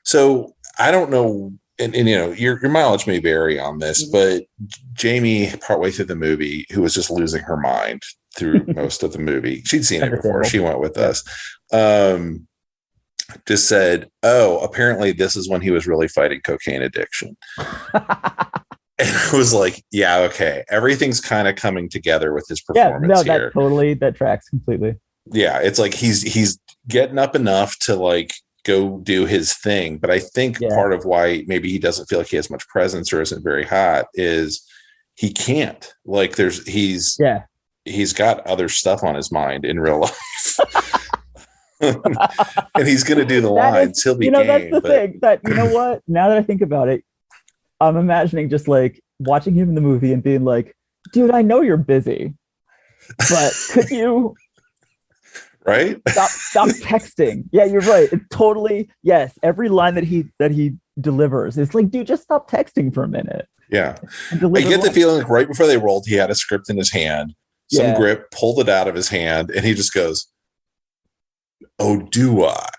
so I don't know. And your mileage may vary on this, but Jamie, partway through the movie, who was just losing her mind through most of the movie, she'd seen it before. She went with us. Just said, "Oh, apparently this is when he was really fighting cocaine addiction." And I was like, "Yeah, okay, everything's kind of coming together with his performance here." That tracks completely. Yeah, it's like he's getting up enough to like go do his thing, but I think part of why maybe he doesn't feel like he has much presence or isn't very hot is he can't. Like he's got other stuff on his mind in real life. And he's going to do the lines. He'll be game. That's the thing that, what? Now that I think about it, I'm imagining just like watching him in the movie and being like, dude, I know you're busy, but could you right? Stop texting. Yeah, you're right. It's totally, yes. Every line that he delivers, it's like, dude, just stop texting for a minute. Yeah. I get the feeling like right before they rolled, he had a script in his hand, some grip, pulled it out of his hand, and he just goes, "Oh, do I?"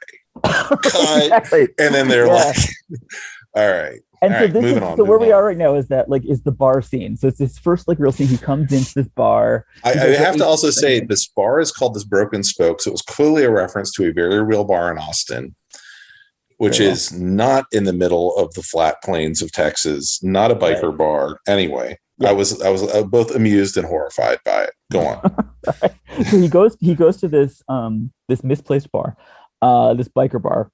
Cut. Exactly. And then they're like, all right. And so where we are right now is the bar scene. So it's this first like real scene. He comes into this bar. I have to also say this bar is called this Broken Spoke. So it was clearly a reference to a very real bar in Austin, which is not in the middle of the flat plains of Texas, not a biker bar. Anyway, I was both amused and horrified by it. Go on. Right. So he goes to this misplaced bar, this biker bar,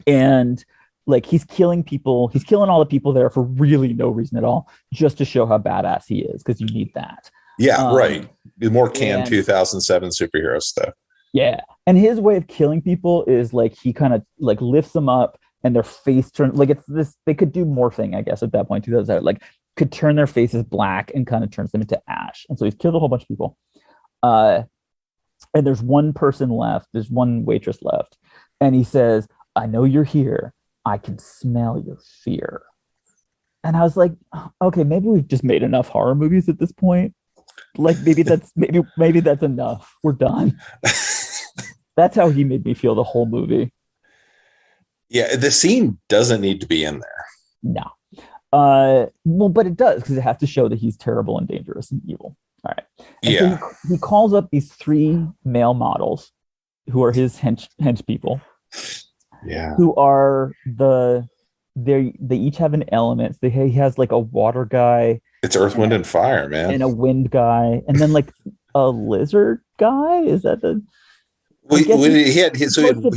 and like he's killing people. He's killing all the people there for really no reason at all, just to show how badass he is, because you need that. Yeah, right. More 2007 superhero stuff. Yeah, and his way of killing people is like he kind of like lifts them up, and their face turns like it's this. They could do morphing, I guess, at that point. 2000, like could turn their faces black and kind of turns them into ash. And so he's killed a whole bunch of people. And there's one person left. There's one waitress left, and he says, "I know you're here. I can smell your fear." And I was like, okay, maybe we've just made enough horror movies at this point. Like maybe that's enough. We're done. That's how he made me feel the whole movie. Yeah, the scene doesn't need to be in there. No. Well, but it does, because it has to show that he's terrible and dangerous and evil. All right. And so he calls up these 3 male models who are his hench people. Yeah. Who are they each have an element. He has like a water guy. It's Earth, Wind, and Fire, man. And a wind guy, and then like a lizard guy. Is that the? He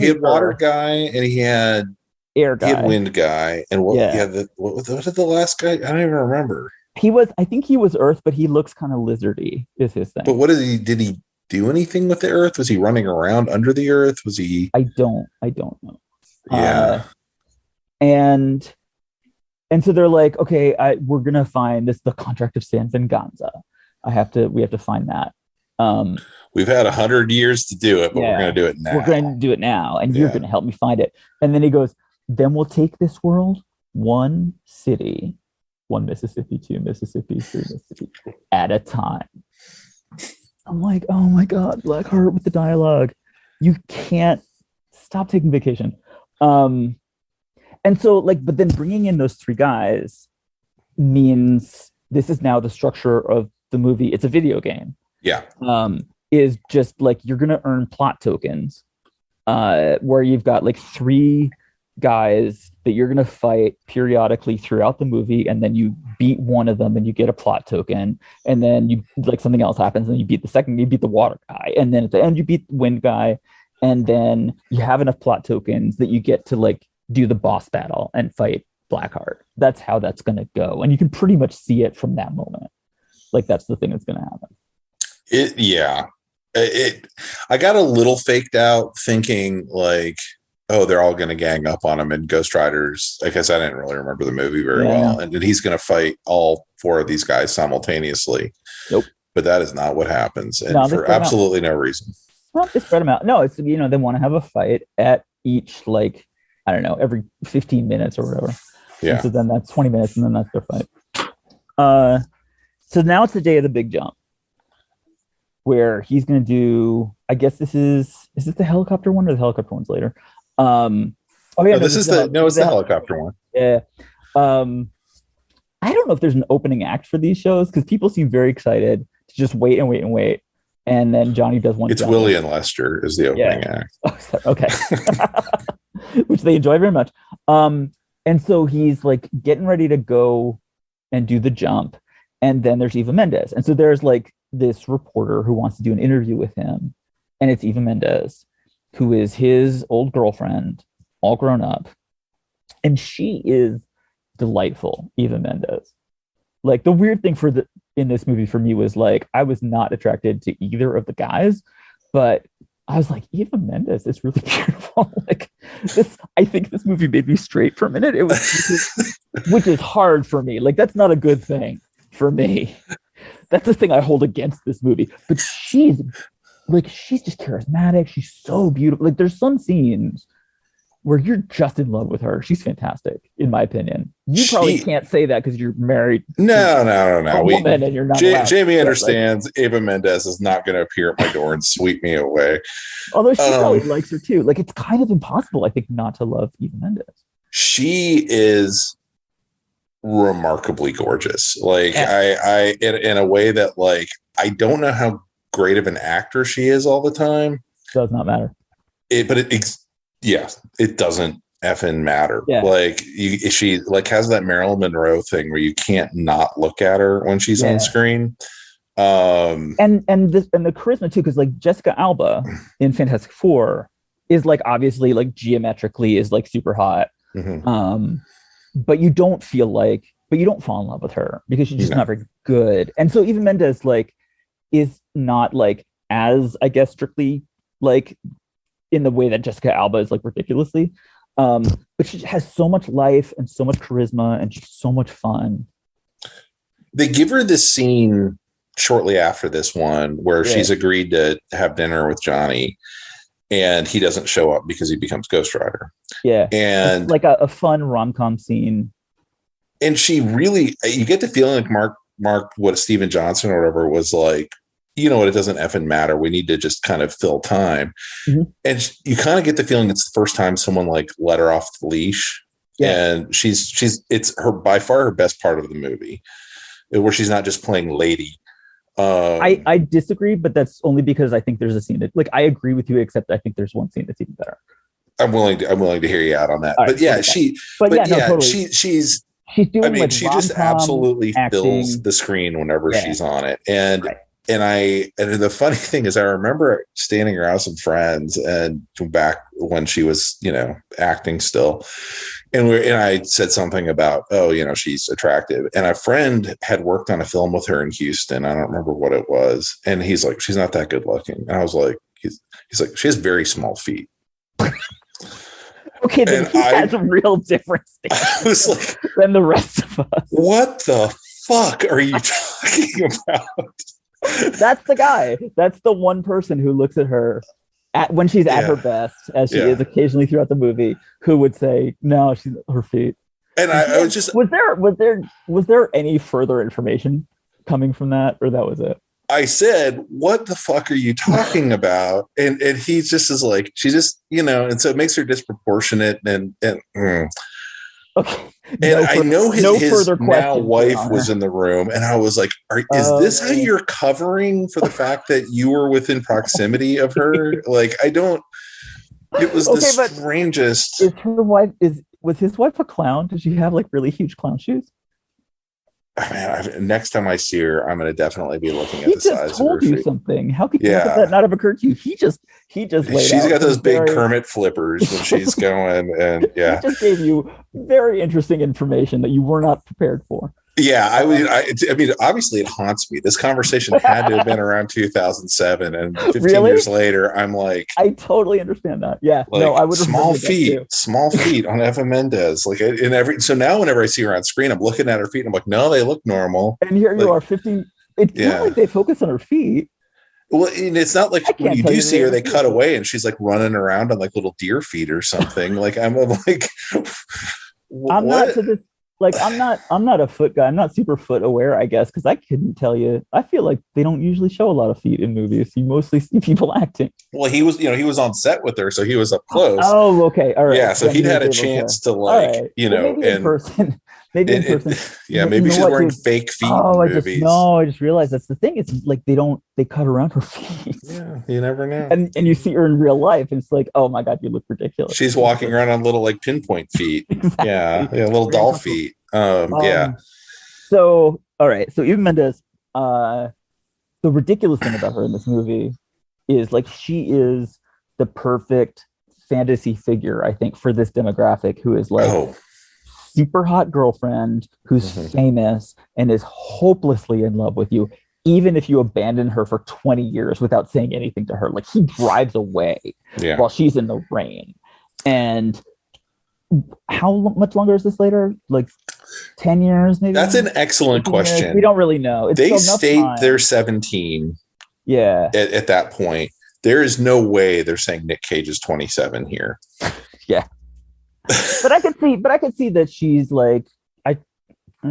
had water guy, and he had air guy. He had wind guy, and what did the last guy? I don't even remember. I think he was Earth, but he looks kind of lizardy. Is his thing. But did he do anything with the Earth? Was he running around under the Earth? Was he? I don't know. Yeah. And so they're like, okay, we're gonna find this, the contract of San Venganza. We have to find that. We've had 100 years to do it, but we're gonna do it now. We're gonna do it now, and you're gonna help me find it. And then he goes, then we'll take this world one city, one Mississippi, two Mississippi, three Mississippi at a time. I'm like, oh my God, Blackheart with the dialogue. You can't stop taking vacation. And so like, but then bringing in those three guys means this is now the structure of the movie. It's a video game. Yeah. Is just like, you're going to earn plot tokens where you've got like three guys that you're going to fight periodically throughout the movie. And then you beat one of them and you get a plot token. And then you like something else happens and you beat the second, you beat the water guy. And then at the end you beat the wind guy. And then you have enough plot tokens that you get to like do the boss battle and fight Blackheart. That's how that's going to go. And you can pretty much see it from that moment. Like that's the thing that's going to happen. I got a little faked out thinking like, oh, they're all going to gang up on him, and Ghost Rider's, I guess I didn't really remember the movie very well. And then he's going to fight all four of these guys simultaneously. Nope. But that is not what happens. And for absolutely no reason. Well, they spread them out. No, it's, they want to have a fight at each, like, I don't know, every 15 minutes or whatever. Yeah. And so then that's 20 minutes and then that's their fight. So now it's the day of the big jump where he's going to do, I guess is this the helicopter one or the helicopter one's later? It's the helicopter one. Yeah. I don't know if there's an opening act for these shows because people seem very excited to just wait and wait and wait. And then Johnny does one. It's Willie and Lester is the opening act. Oh, okay. Which they enjoy very much. And so he's like getting ready to go and do the jump. And then there's Eva Mendes. And so there's like this reporter who wants to do an interview with him. And it's Eva Mendes, who is his old girlfriend, all grown up. And she is delightful, Eva Mendes. Like the weird thing in this movie for me was like, I was not attracted to either of the guys, but I was like, Eva Mendes is really beautiful. Like this, I think this movie made me straight for a minute. It was, which is hard for me. Like that's not a good thing for me. That's the thing I hold against this movie. But she's just charismatic. She's so beautiful. Like there's some scenes where you're just in love with her. She's fantastic, in my opinion. You probably can't say that because you're married. No. Woman and you're not. Jamie understands. Eva Mendes is not going to appear at my door and sweep me away. Although she probably likes her too. Like it's kind of impossible, I think, not to love Eva Mendes. She is remarkably gorgeous. Like I in a way that like I don't know how great of an actor she is all the time. Does not matter. It doesn't effing matter. Yeah. Like she like has that Marilyn Monroe thing where you can't not look at her when she's on screen. And the charisma too, because like Jessica Alba in Fantastic Four is like obviously like geometrically is like super hot. Mm-hmm. But you don't fall in love with her because she's just not very good. And so even Mendes like is not like as I guess strictly like in the way that Jessica Alba is like ridiculously, but she has so much life and so much charisma and she's so much fun. They give her this scene shortly after this one where she's agreed to have dinner with Johnny and he doesn't show up because he becomes Ghost Rider. Yeah. And it's like a fun rom-com scene. And she really, you get the feeling like Mark, what Steven Johnson or whatever was like, you know what, it doesn't effing matter. We need to just kind of fill time. Mm-hmm. And you kind of get the feeling it's the first time someone like let her off the leash. Yeah. And it's her by far her best part of the movie where she's not just playing lady. I disagree, but that's only because I think there's a scene that like, I agree with you, except I think there's one scene that's even better. I'm willing to hear you out on that. Right, but yeah, totally. she's doing like she just rom-com absolutely fills acting. the screen whenever Yeah. she's on it. And Right. and the funny thing is, I remember standing around with some friends and back when she was, acting still. And I said something about, she's attractive. And a friend had worked on a film with her in Houston. I don't remember what it was. And he's like, she's not that good looking. And I was like, he's like, she has very small feet. Okay, then he has a real different I was like, than the rest of us. What the fuck are you talking about? That's the guy. That's the one person who looks at her when she's at her best, as she is occasionally throughout the movie, who would say, "No, she's her feet." And I was just, was there any further information coming from that, or that was it? I said, "What the fuck are you talking about?" And he just is like, she just, and so it makes her disproportionate and okay. And I know his now wife was in the room, and I was like, is this how you're covering for the fact that you were within proximity of her? Like, it was the strangest. Was his wife a clown? Did she have like really huge clown shoes? Next time I see her, I'm going to definitely be looking at the size of her feet. He just told you something. How could that not have occurred to you? He just laid She's got those big very... Kermit flippers when she's going, and he just gave you very interesting information that you were not prepared for. Yeah, I mean, obviously it haunts me. This conversation had to have been around 2007, and 15 years later, I'm like, I totally understand that. Yeah, like, no, I would small feet on Eva Mendes. Like so now whenever I see her on screen, I'm looking at her feet. And I'm like, no, they look normal. And here you are, 15. It's not like they focus on her feet. Well, and it's not like when you do see her, they cut away and she's like running around on like little deer feet or something. Like I'm like, I'm not a foot guy. I'm not super foot aware, I guess, because I couldn't tell you. I feel like they don't usually show a lot of feet in movies. You mostly see people acting. Well, he was on set with her, so he was up close. Oh, okay, all right. Yeah, so he'd had a chance to like, maybe in person. Maybe in person. Yeah, maybe she's wearing fake feet in movies. I just realized that's the thing. It's like they cut around her feet. Yeah, you never know. And you see her in real life, and it's like, oh my god, you look ridiculous. She's walking around on little like pinpoint feet. Exactly. Yeah, little doll feet. Yeah. So all right. So Eva Mendes, the ridiculous thing about her in this movie is like she is the perfect fantasy figure, I think, for this demographic who is like super hot girlfriend who's famous and is hopelessly in love with you, even if you abandon her for 20 years without saying anything to her. Like he drives away while she's in the rain. And how much longer is this later? Like 10 years, maybe? That's an excellent question. Years? We don't really know. They state they're 17. Yeah. At that point, there is no way they're saying Nic Cage is 27 here. Yeah. But I could see that she's like, I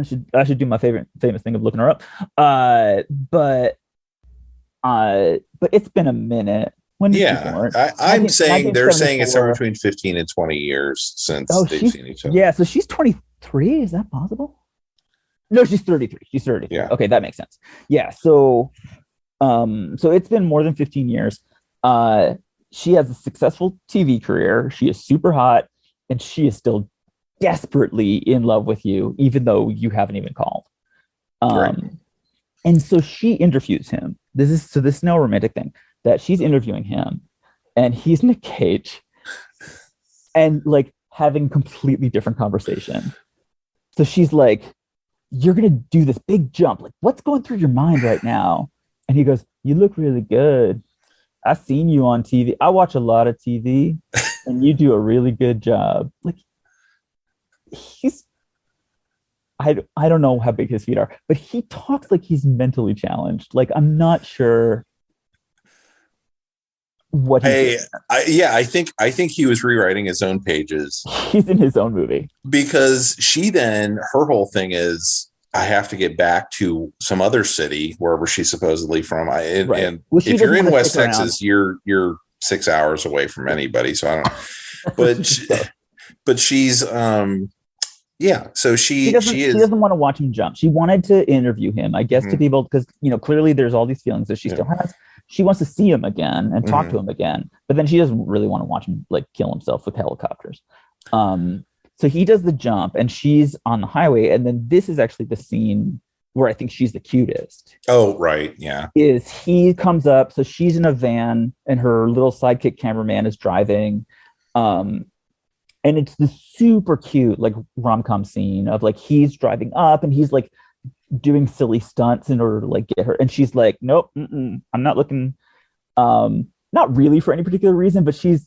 should do my famous thing of looking her up. But it's been a minute. When I'm saying they're saying it's somewhere between 15 and 20 years since they've seen each other. Yeah, so she's 23. Is that possible? No, she's 33. She's 33. Yeah. Okay, that makes sense. Yeah. So it's been more than 15 years. She has a successful TV career. She is super hot, and she is still desperately in love with you, even though you haven't even called. Right. And so she interviews him. This is no romantic thing. That she's interviewing him, and he's Nic Cage, and like having completely different conversation. So she's like, "You're gonna do this big jump. Like, what's going through your mind right now?" And he goes, "You look really good. I've seen you on TV. I watch a lot of TV, and you do a really good job." Like, I don't know how big his feet are, but he talks like he's mentally challenged. Like, I'm not sure what I think he was rewriting his own pages. He's in his own movie because her whole thing is, I have to get back to some other city wherever she's supposedly from. And if you're in West Texas, you're 6 hours away from anybody. So I don't. But she's so she doesn't want to watch him jump. She wanted to interview him, I guess, to be able, because clearly there's all these feelings that she still has. She wants to see him again and talk to him again, but then she doesn't really want to watch him like kill himself with helicopters. So he does the jump and she's on the highway. And then this is actually the scene where I think she's the cutest. Oh, right. Yeah. Is he comes up. So she's in a van and her little sidekick cameraman is driving. And it's this super cute, like rom-com scene of like, he's driving up and he's like doing silly stunts in order to like get her. And she's like, nope, I'm not looking, not really for any particular reason, but he's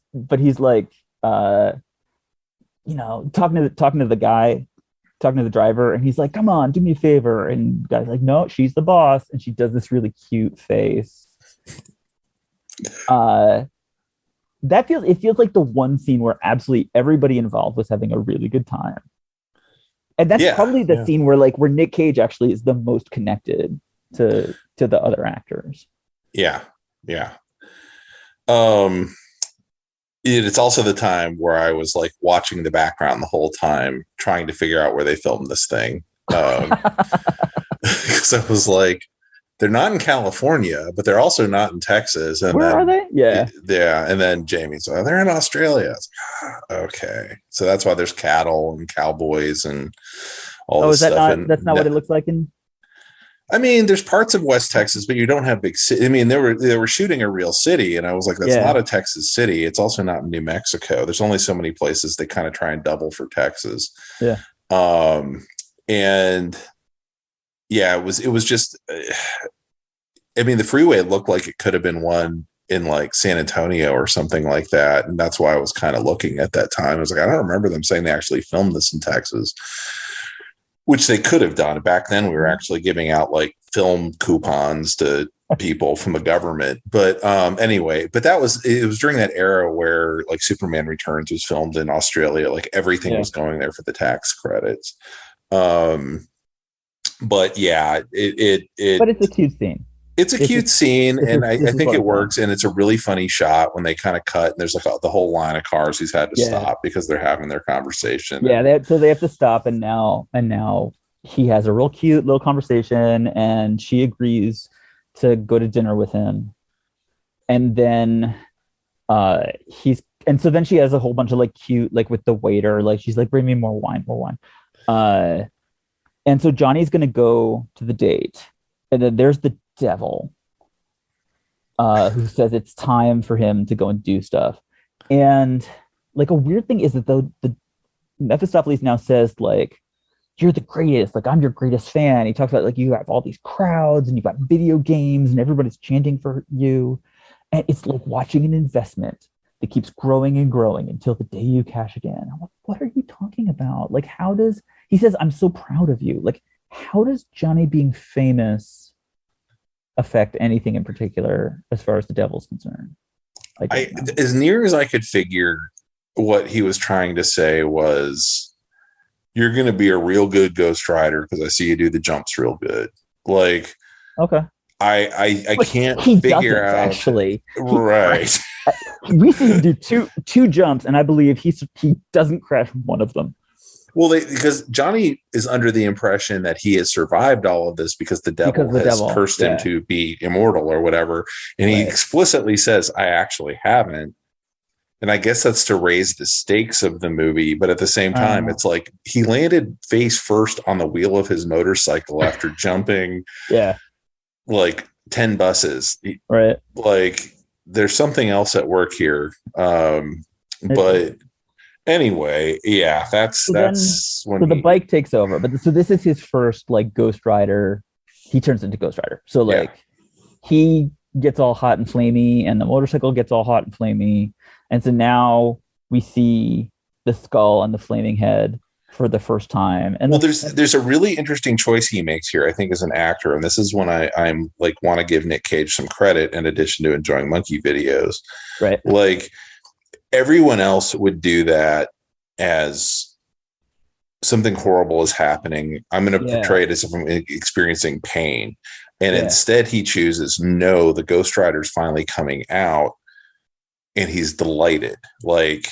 like, you know, talking to the driver, and he's like, come on, do me a favor. And the guy's like, no, she's the boss. And she does this really cute face. It feels like the one scene where absolutely everybody involved was having a really good time. And that's probably the scene where Nic Cage actually is the most connected to the other actors. Yeah. Yeah. It's also the time where I was like watching the background the whole time, trying to figure out where they filmed this thing. Because I was like, they're not in California, but they're also not in Texas. And where are they? Yeah. Yeah. And then Jamie's like, they're in Australia. Okay. So that's why there's cattle and cowboys and all this stuff. That's not what it looks like in. I mean, there's parts of West Texas, but you don't have big city. I mean, they were shooting a real city, and I was like, that's not a Texas city. It's also not New Mexico. There's only so many places they kind of try and double for Texas. Yeah. And yeah, it was just, I mean, the freeway looked like it could have been one in like San Antonio or something like that. And that's why I was kind of looking at that time. I was like, I don't remember them saying they actually filmed this in Texas, which they could have done. Back then, we were actually giving out like film coupons to people from the government. But anyway, but it was during that era where like Superman Returns was filmed in Australia. Like everything was going there for the tax credits. But yeah, but it's a cute scene. It's a cute scene, and I think it works. And it's a really funny shot when they kind of cut, and there's like the whole line of cars he's had to stop because they're having their conversation. Yeah, so they have to stop, and now he has a real cute little conversation, and she agrees to go to dinner with him. And then so then she has a whole bunch of like cute, like with the waiter, like she's like, bring me more wine. And so Johnny's gonna go to the date, and then there's the devil who says it's time for him to go and do stuff. And like a weird thing is that the Mephistopheles now says like, you're the greatest, like I'm your greatest fan. He talks about like you have all these crowds and you've got video games and everybody's chanting for you, and it's like watching an investment that keeps growing and growing until the day you cash again. I'm like, what are you talking about? Like, he says, I'm so proud of you. Like, how does Johnny being famous affect anything in particular as far as the devil's concerned? As near as I could figure, what he was trying to say was, you're going to be a real good Ghost Rider because I see you do the jumps real good. Like, okay. I can't he figure out actually. Right. We see him do two jumps, and I believe he doesn't crash one of them. Well, because Johnny is under the impression that he has survived all of this because the devil has cursed him to be immortal or whatever. And he explicitly says, I actually haven't. And I guess that's to raise the stakes of the movie. But at the same time, it's like he landed face first on the wheel of his motorcycle after jumping like 10 buses. Right. Like there's something else at work here. But anyway, yeah, that's when the bike takes over. But so this is his first like Ghost Rider. He turns into Ghost Rider. So like he gets all hot and flamey, and the motorcycle gets all hot and flamey, and so now we see the skull and the flaming head for the first time. And there's a really interesting choice he makes here, I think, as an actor, and this is when I'm like want to give Nic Cage some credit in addition to enjoying monkey videos. Right, like. Everyone else would do that as something horrible is happening. I'm going to portray it as if I'm experiencing pain. And instead he chooses, no, the Ghost Rider's finally coming out, and he's delighted. Like,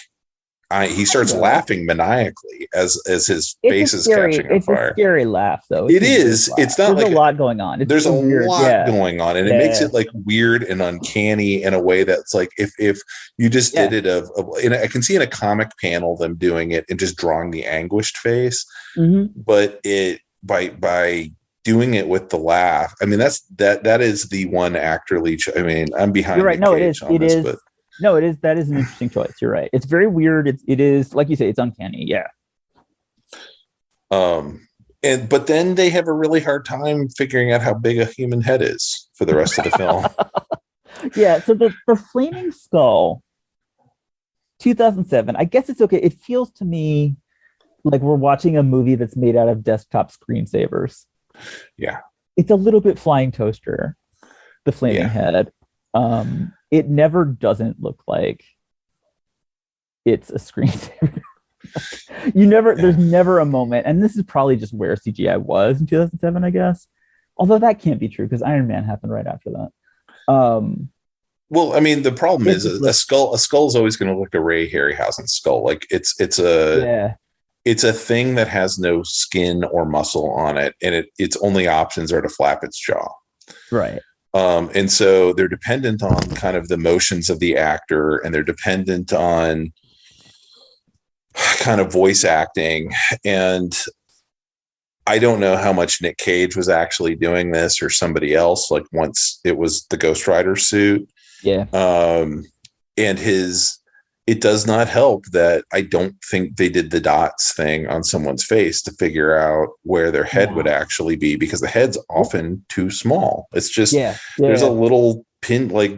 he starts laughing maniacally as his face is scary, catching on fire. It's a scary laugh, though. It is. It's not there's like a lot going on. There's a lot going on, and it makes it like weird and uncanny in a way that's like if you just did it and I can see in a comic panel them doing it and just drawing the anguished face, but it by doing it with the laugh. I mean, that is the one actor leech. I mean, I'm behind. You're right. Nic No, Cage it is. but no, it is. That is an interesting choice. You're right. It's very weird. It is like you say. It's uncanny. Yeah. But then they have a really hard time figuring out how big a human head is for the rest of the film. Yeah. So the Flaming Skull, 2007. I guess it's okay. It feels to me like we're watching a movie that's made out of desktop screensavers. Yeah. It's a little bit Flying Toaster, the flaming head. It never doesn't look like it's a screensaver. There's never a moment, and this is probably just where CGI was in 2007, I guess. Although that can't be true because Iron Man happened right after that. Well, I mean, the problem is a skull is always going to look like a Ray Harryhausen skull. Like it's a thing that has no skin or muscle on it, and its only options are to flap its jaw. Right. And so they're dependent on kind of the motions of the actor, and they're dependent on kind of voice acting. And I don't know how much Nic Cage was actually doing this or somebody else, like once it was the Ghost Rider suit. Yeah. And it does not help that I don't think they did the dots thing on someone's face to figure out where their head would actually be, because the head's often too small. It's just, there's a little pin, like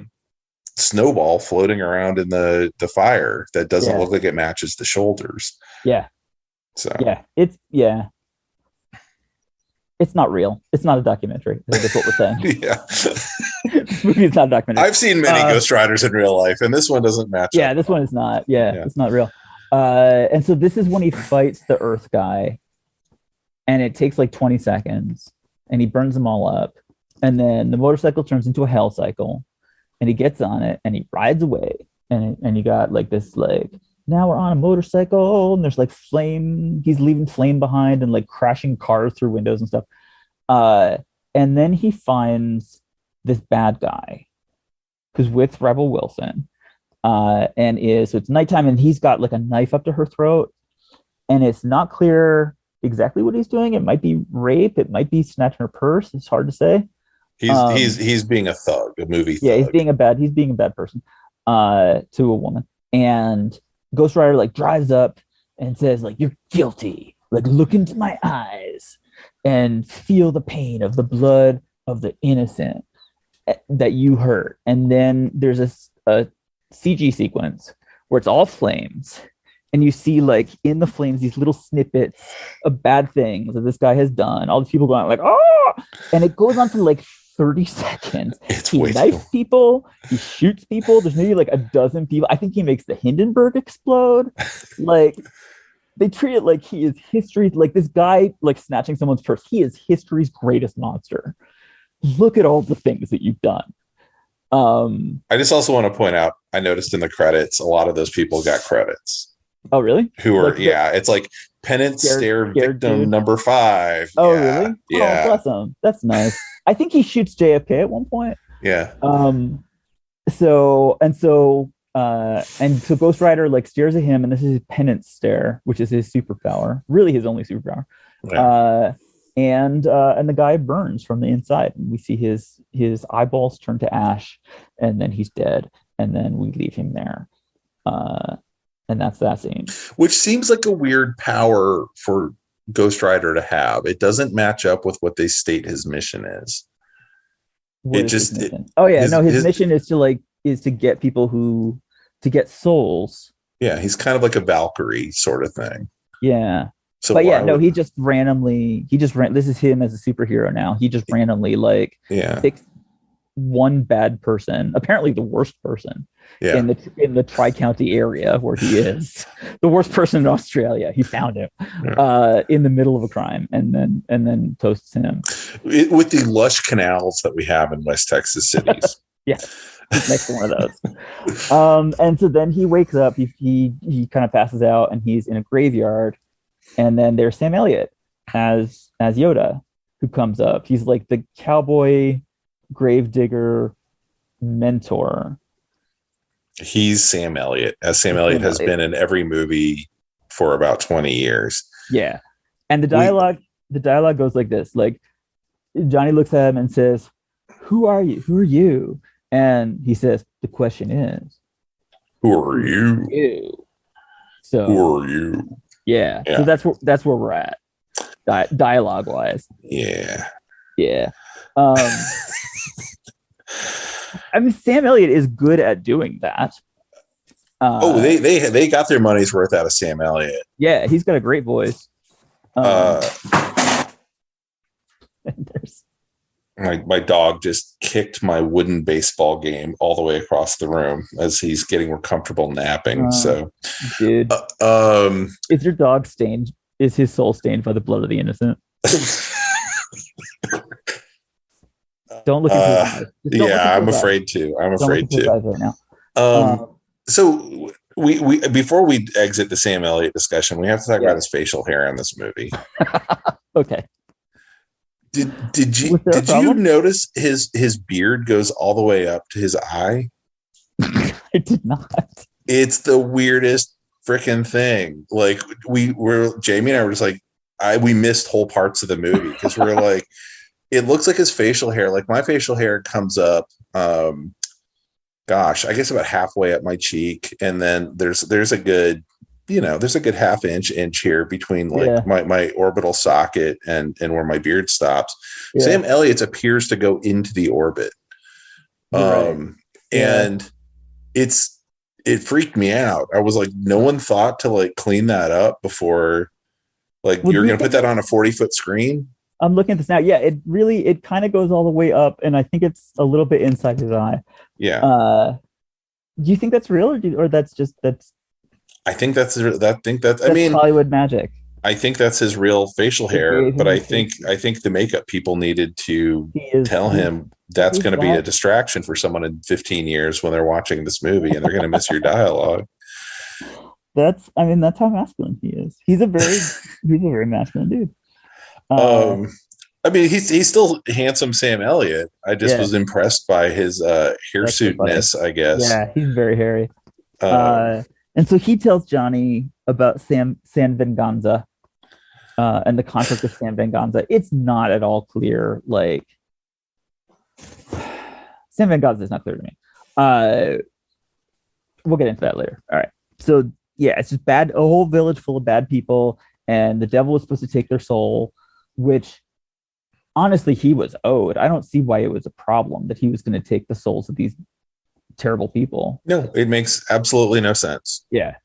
snowball floating around in the fire that doesn't look like it matches the shoulders. Yeah. So it's not real. It's not a documentary. That's what we're saying. Yeah. This movie is not a documentary. I've seen many Ghost Riders in real life, and this one doesn't match. Yeah, this one is not. Yeah, it's not real. And so this is when he fights the Earth guy, and it takes like 20 seconds, and he burns them all up. And then the motorcycle turns into a hell cycle, and he gets on it, and he rides away. And you got like this, like, now we're on a motorcycle, and there's like flame. He's leaving flame behind and like crashing cars through windows and stuff. And then he finds this bad guy who's with Rebel Wilson, so it's nighttime, and he's got like a knife up to her throat, and it's not clear exactly what he's doing. It might be rape, it might be snatching her purse. It's hard to say. He's being a thug, a movie thug. Yeah, he's being a bad person to a woman. And Ghost Rider like drives up and says like, "You're guilty. Like, look into my eyes and feel the pain of the blood of the innocent that you hurt." And then there's a CG sequence where it's all flames, and you see like in the flames these little snippets of bad things that this guy has done. All these people going like, "Oh!" And it goes on for like 30 seconds. He knifes people, he shoots people. There's maybe like a dozen people. I think he makes the Hindenburg explode. Like, they treat it like he is history. Like, this guy like snatching someone's purse, he is history's greatest monster. Look at all the things that you've done. I just also want to point out, I noticed in the credits, a lot of those people got credits. Oh, really? Who are, it's like penance stare victim dude. Number 5. Oh, really? Yeah. Oh, bless him. That's nice. I think he shoots JFK at one point. Yeah. So Ghost Rider like stares at him, and this is his penance stare, which is his superpower, really his only superpower. Yeah. And the guy burns from the inside, and we see his eyeballs turn to ash, and then he's dead, and then we leave him there. And that's that scene. Which seems like a weird power for Ghost Rider to have. It doesn't match up with what they state his mission is. His mission is to get people to get souls. Yeah, he's kind of like a Valkyrie sort of thing. Yeah. So, but he just randomly, this is him as a superhero now. He just randomly picks one bad person, apparently the worst person in the Tri-County area where he is, the worst person in Australia. He found him in the middle of a crime, and then toasts him with the lush canals that we have in West Texas cities. Yeah. He's next to one of those. And so then he wakes up, he kind of passes out, and he's in a graveyard. And then there's Sam Elliott as Yoda, who comes up. He's like the cowboy gravedigger mentor. He's Sam Elliott, as Sam Elliott has been in every movie for about 20 years. Yeah. And the dialogue goes like this. Like, Johnny looks at him and says, "Who are you? Who are you?" And he says, "The question is, who are you?" So who are you? Yeah. So that's where we're at, dialogue wise. Yeah. I mean, Sam Elliott is good at doing that. They got their money's worth out of Sam Elliott. Yeah, he's got a great voice. My dog just kicked my wooden baseball game all the way across the room as he's getting more comfortable napping. Dude, is your dog stained? Is his soul stained by the blood of the innocent? Don't look into his eyes. Yeah, I'm afraid to. I'm afraid to. Right now. So we before we exit the Sam Elliott discussion, we have to talk about his facial hair in this movie. Okay. Did you notice his beard goes all the way up to his eye? I did not. It's the weirdest freaking thing. Like Jamie and I were just like, we missed whole parts of the movie because we're like, it looks like his facial hair. Like my facial hair comes up, I guess about halfway up my cheek, and then there's a good. There's a good half inch here between my orbital socket and where my beard stops. Yeah. Sam Elliott's appears to go into the orbit. And it freaked me out. I was like, no one thought to like clean that up before, like, you're going to put that on a 40-foot screen. I'm looking at this now. Yeah, it kind of goes all the way up, and I think it's a little bit inside his eye. Yeah. Do you think that's real, or that's I think that's Hollywood magic. I think that's his real facial hair, but I think the makeup people needed to tell him that's going to be a distraction for someone in 15 years when they're watching this movie and they're going to miss your dialogue. That's how masculine he is. He's a very masculine dude. He's still handsome Sam Elliott. I just was impressed by his hirsutness, I guess. Yeah, he's very hairy. And so he tells Johnny about San Venganza and the conflict of San Venganza. It's not at all clear. Like, San Venganza is not clear to me. We'll get into that later. All right. So, yeah, it's just a whole village full of bad people, and the devil was supposed to take their soul, which, honestly, he was owed. I don't see why it was a problem that he was going to take the souls of these terrible people. No, it makes absolutely no sense. Yeah.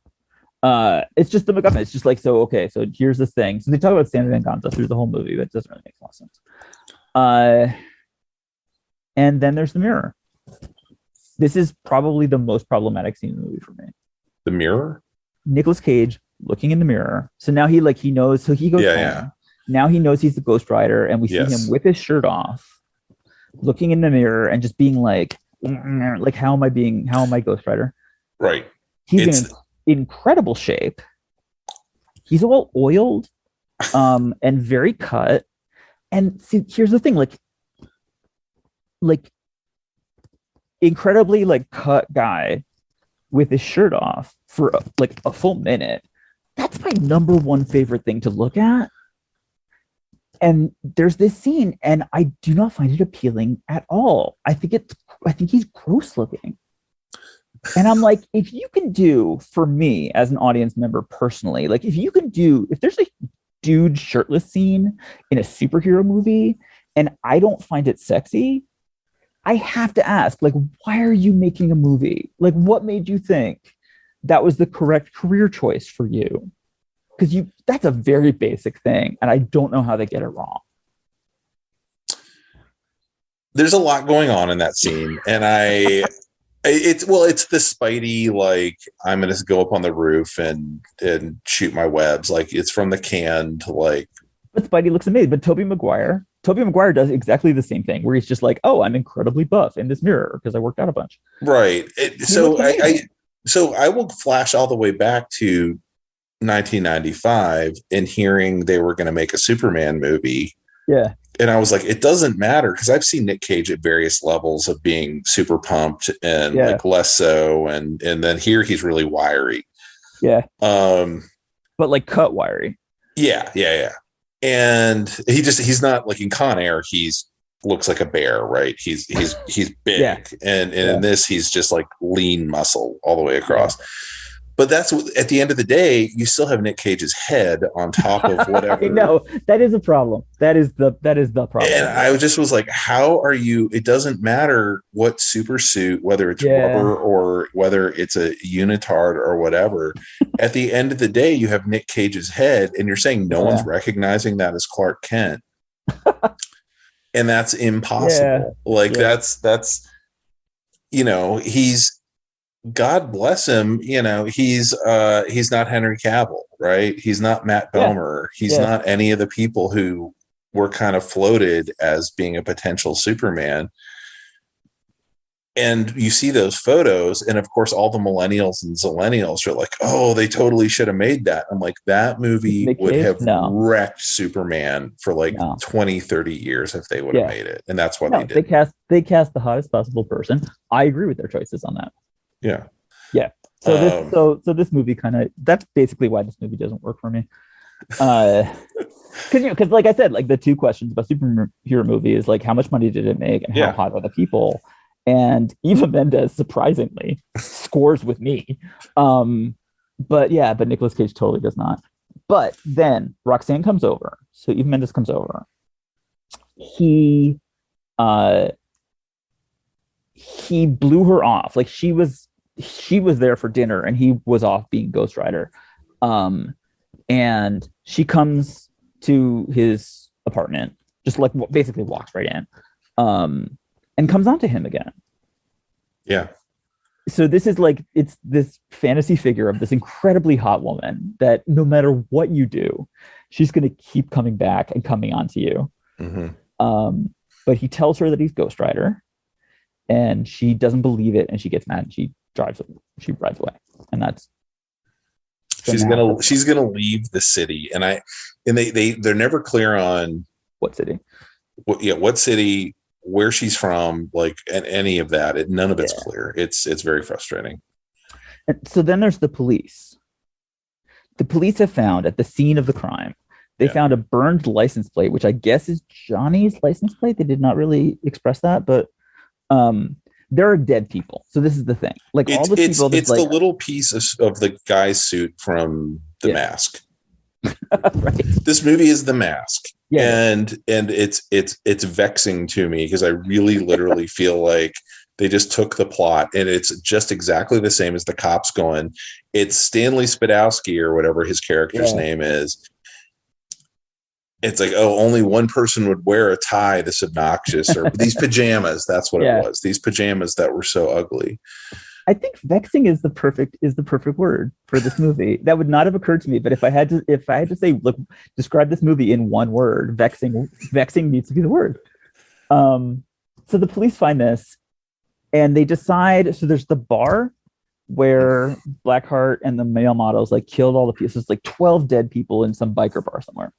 It's just the MacGuffin. It's just like, so here's this thing. So they talk about San Venganza through the whole movie, but it doesn't really make a lot of sense. And then there's the mirror. This is probably the most problematic scene in the movie for me. The mirror? Nicolas Cage looking in the mirror. So now he knows, so he goes home. Yeah. Now he knows he's the Ghost Rider, and we see him with his shirt off, looking in the mirror and just being like, how am I Ghost Rider? Right. He's in incredible shape. He's all oiled and very cut. And see, here's the thing, like incredibly like cut guy with his shirt off for like a full minute. That's my number one favorite thing to look at. And there's this scene, and I do not find it appealing at all. I think he's gross looking. And I'm like, if you can do, for me as an audience member personally, like if there's a dude shirtless scene in a superhero movie and I don't find it sexy, I have to ask, like, why are you making a movie? Like, what made you think that was the correct career choice for you? Because that's a very basic thing, and I don't know how they get it wrong. There's a lot going on in that scene, and it's the Spidey, like, I'm going to go up on the roof and shoot my webs. Like, it's from the can to like. But Spidey looks amazing. But Tobey Maguire Tobey Maguire does exactly the same thing, where he's just like, "Oh, I'm incredibly buff in this mirror because I worked out a bunch." Right. So I will flash all the way back to 1995 and hearing they were going to make a Superman movie. Yeah. And I was like, it doesn't matter, because I've seen Nic Cage at various levels of being super pumped and like less so, and then here he's really wiry. Yeah. But like cut wiry. Yeah. And he's not like in Con Air, he's looks like a bear, right? He's big. Yeah. And in this, he's just like lean muscle all the way across. But that's, at the end of the day, you still have Nic Cage's head on top of whatever. No, that is a problem. That is the problem. And I just was like, how are you? It doesn't matter what super suit, whether it's rubber or whether it's a unitard or whatever. At the end of the day, you have Nic Cage's head, and you're saying no one's recognizing that as Clark Kent. And that's impossible. That's, you know, he's, God bless him, you know, he's not Henry Cavill, right? He's not Matt Bomer. He's not any of the people who were kind of floated as being a potential Superman. And you see those photos, and of course, all the millennials and zillennials are like, oh, they totally should have made that. I'm like, that movie would have wrecked Superman for like 20, 30 years if they would have made it. And that's what they did. They cast the hottest possible person. I agree with their choices on that. Yeah. So this movie that's basically why this movie doesn't work for me. Because like I said, like the two questions about superhero movie is like, how much money did it make and how hot are the people? And Eva Mendes surprisingly scores with me. But Nicolas Cage totally does not. But then Roxanne comes over. So Eva Mendes comes over. He blew her off. Like she was there for dinner and he was off being Ghost Rider. And she comes to his apartment, just like basically walks right in, and comes on to him again. Yeah. So this is like, it's this fantasy figure of this incredibly hot woman that no matter what you do, she's going to keep coming back and coming on to you. Mm-hmm. But he tells her that he's Ghost Rider, and she doesn't believe it, and she gets mad and she rides away. And that's she's gonna leave the city, and they're never clear on what city, where she's from, like, and any of that. None of it's clear. It's very frustrating. And so then there's the police. The police have found at the scene of the crime, they found a burned license plate, which I guess is Johnny's license plate. They did not really express that, but there are dead people. So this is the thing. Like all the people, it's the little piece of the guy's suit from The Mask. Right. This movie is The Mask. Yeah. And it's vexing to me because I really literally feel like they just took the plot and it's just exactly the same as the cops going, it's Stanley Spadowski or whatever his character's name is. It's like, oh, only one person would wear a tie that's obnoxious, or these pajamas. That's what it was. These pajamas that were so ugly. I think vexing is the perfect word for this movie. That would not have occurred to me, but if I had to say, look, describe this movie in one word, vexing needs to be the word. So the police find this, and they decide. So there's the bar where Blackheart and the male models like killed all the people. So it's like 12 dead people in some biker bar somewhere.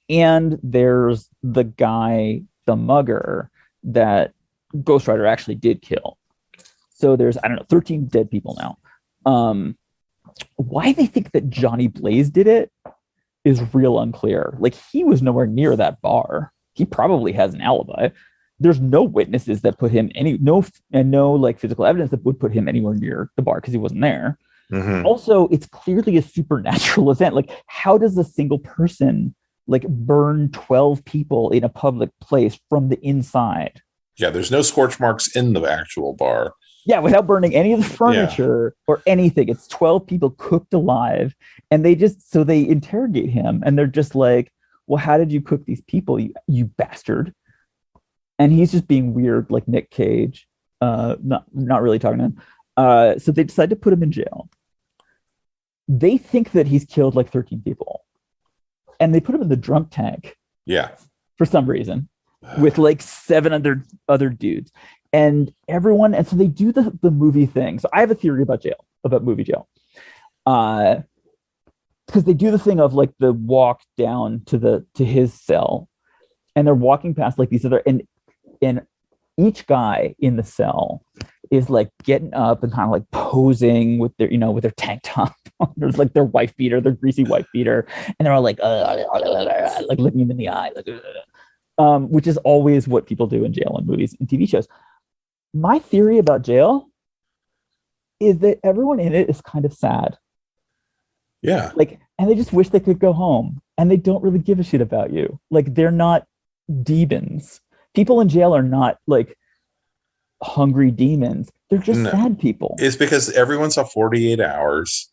And there's the guy, the mugger, that Ghost Rider actually did kill. So there's, 13 dead people now. Why they think that Johnny Blaze did it is real unclear. Like, he was nowhere near that bar. He probably has an alibi. There's no witnesses that put him no like physical evidence that would put him anywhere near the bar because he wasn't there. Mm-hmm. Also, it's clearly a supernatural event. Like, how does a single person like burn 12 people in a public place from the inside? Yeah, there's no scorch marks in the actual bar. Yeah, without burning any of the furniture or anything. It's 12 people cooked alive. And they interrogate him and they're just like, well, how did you cook these people, you bastard? And he's just being weird, like Nic Cage, not really talking to him. So they decide to put him in jail. They think that he's killed like 13 people. And they put him in the drunk tank. Yeah. for some reason with like 7 other dudes and everyone. And so they do the movie thing. So I have a theory about movie jail. Because they do the thing of like the walk down to his cell, and they're walking past like these other, and each guy in the cell is like getting up and kind of like posing with their, with their tank top. There's like their wife beater, their greasy wife beater, and they're all like looking him in the eye, which is always what people do in jail and movies and TV shows. My theory about jail is that everyone in it is kind of sad. Yeah. Like, and they just wish they could go home, and they don't really give a shit about you. Like, they're not demons. People in jail are not like hungry demons. They're just sad people. It's because everyone saw 48 Hours,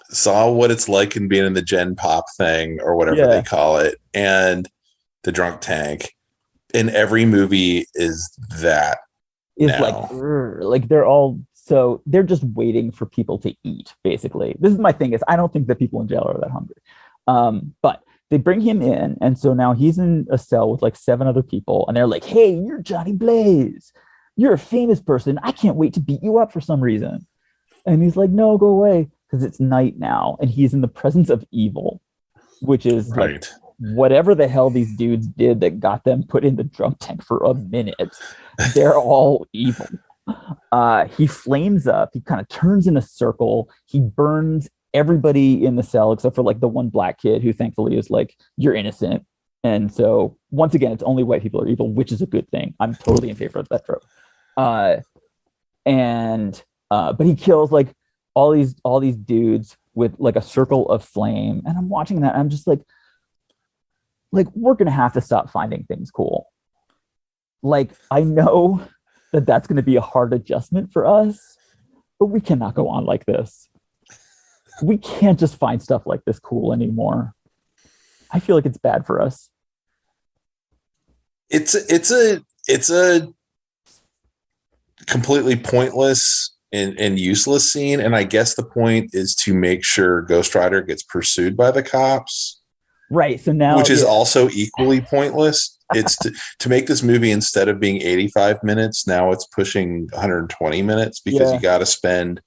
saw what it's like in being in the Gen Pop thing or whatever they call it, and the drunk tank. And every movie is that. Is like they're all. So they're just waiting for people to eat, basically. This is my thing, is I don't think that people in jail are that hungry. But they bring him in, and so now he's in a cell with like 7 other people, and they're like, hey, you're Johnny Blaze. You're a famous person. I can't wait to beat you up for some reason. And he's like, no, go away, because it's night now, and he's in the presence of evil, which is like whatever the hell these dudes did that got them put in the drunk tank for a minute. They're all evil. He flames up. He kind of turns in a circle. He burns everybody in the cell except for like the one black kid who thankfully is like, you're innocent. And so once again, it's only white people are evil, which is a good thing. I'm totally in favor of that trope. But he kills like all these dudes with like a circle of flame. And I'm watching that. And I'm just like we're gonna have to stop finding things cool. Like, I know that's going to be a hard adjustment for us, but we cannot go on like this. We can't just find stuff like this cool anymore. I feel like it's bad for us. It's a completely pointless and useless scene. And I guess the point is to make sure Ghost Rider gets pursued by the cops. Right. So now, which is also equally pointless. It's to make this movie, instead of being 85 minutes, now it's pushing 120 minutes because you got to spend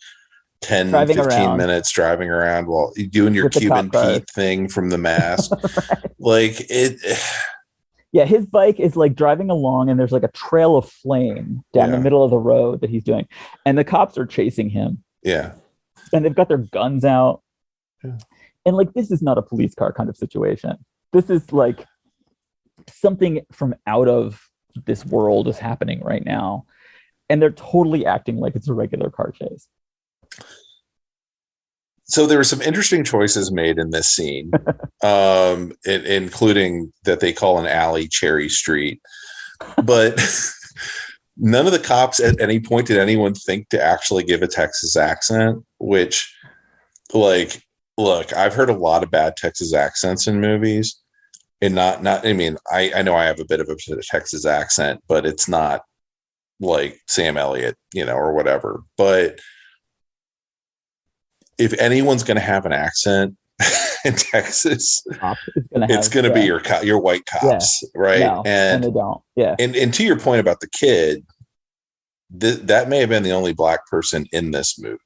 10, driving 15 around. Minutes driving around while you're doing your Cuban Pete thing from The Mask. Right. Like it. Yeah, his bike is like driving along, and there's like a trail of flame down the middle of the road that he's doing, and the cops are chasing him. Yeah, and they've got their guns out, and like, this is not a police car kind of situation. This is like something from out of this world is happening right now, and they're totally acting like it's a regular car chase. So there were some interesting choices made in this scene, including that they call an alley Cherry Street, but none of the cops at any point did anyone think to actually give a Texas accent, which, like, look, I've heard a lot of bad Texas accents in movies. And I mean, I know I have a bit of a Texas accent, but it's not like Sam Elliott, or whatever. But if anyone's going to have an accent in Texas, it's going to be your white cops, right? No, and they don't. Yeah. And to your point about the kid, that may have been the only black person in this movie.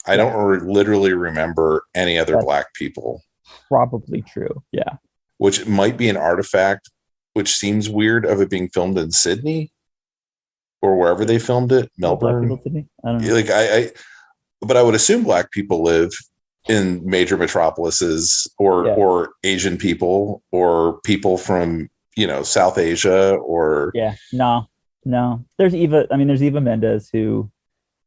I don't literally remember any other black people. Probably true. Yeah. Which might be an artifact, which seems weird, of it being filmed in Sydney or wherever they filmed it, Melbourne. Black people, Sydney? I don't know. But I would assume black people live in major metropolises, or Asian people, or people from South Asia, or no. There's Eva Mendes, who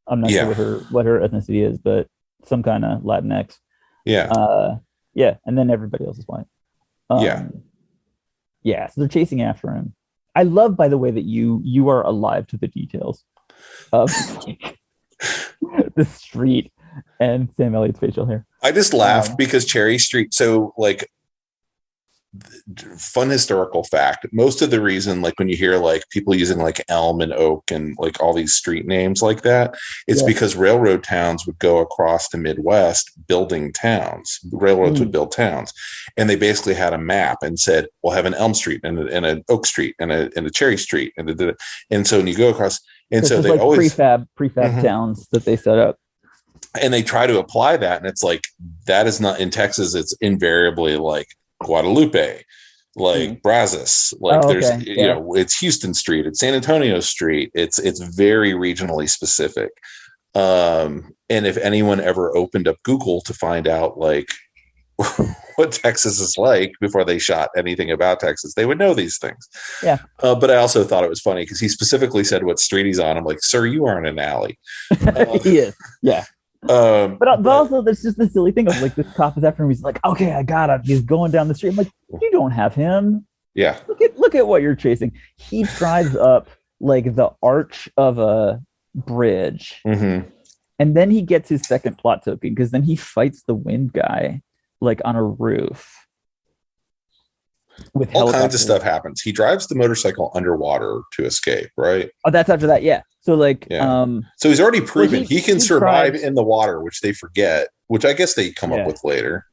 I'm not sure what her ethnicity is, but some kind of Latinx. Yeah. And then everybody else is white. So they're chasing after him. I love, by the way, that you are alive to the details of the street and Sam Elliott's facial hair. I just laughed because Cherry Street. So, like, fun historical fact, most of the reason, like when you hear like people using like elm and oak and like all these street names like that, it's because railroad towns would go across the Midwest building towns. Railroads would build towns, and they basically had a map and said, we'll have an Elm Street and an Oak Street and a Cherry Street, and so when you go across, and so they like always prefab towns that they set up, and they try to apply that, and it's like that is not in Texas. It's invariably like Guadalupe, like Brazos, like you know, it's Houston Street, it's San Antonio Street, it's very regionally specific. And if anyone ever opened up Google to find out like what Texas is like before they shot anything about Texas, they would know these things. But I also thought it was funny because he specifically said what street he's on. I'm like, sir, you are in an alley. He is. But also there's just the silly thing of like this cop is after him. He's like, okay, I got him. He's going down the street. I'm like, you don't have him. Yeah. Look at what you're chasing. He drives up like the arch of a bridge, and then he gets his second plot token because then he fights the wind guy like on a roof. With all kinds of stuff happens. He drives the motorcycle underwater to escape, right? Oh, that's after that, yeah. So like, so he's already proven he can survive in the water, which they forget, which I guess they come up with later.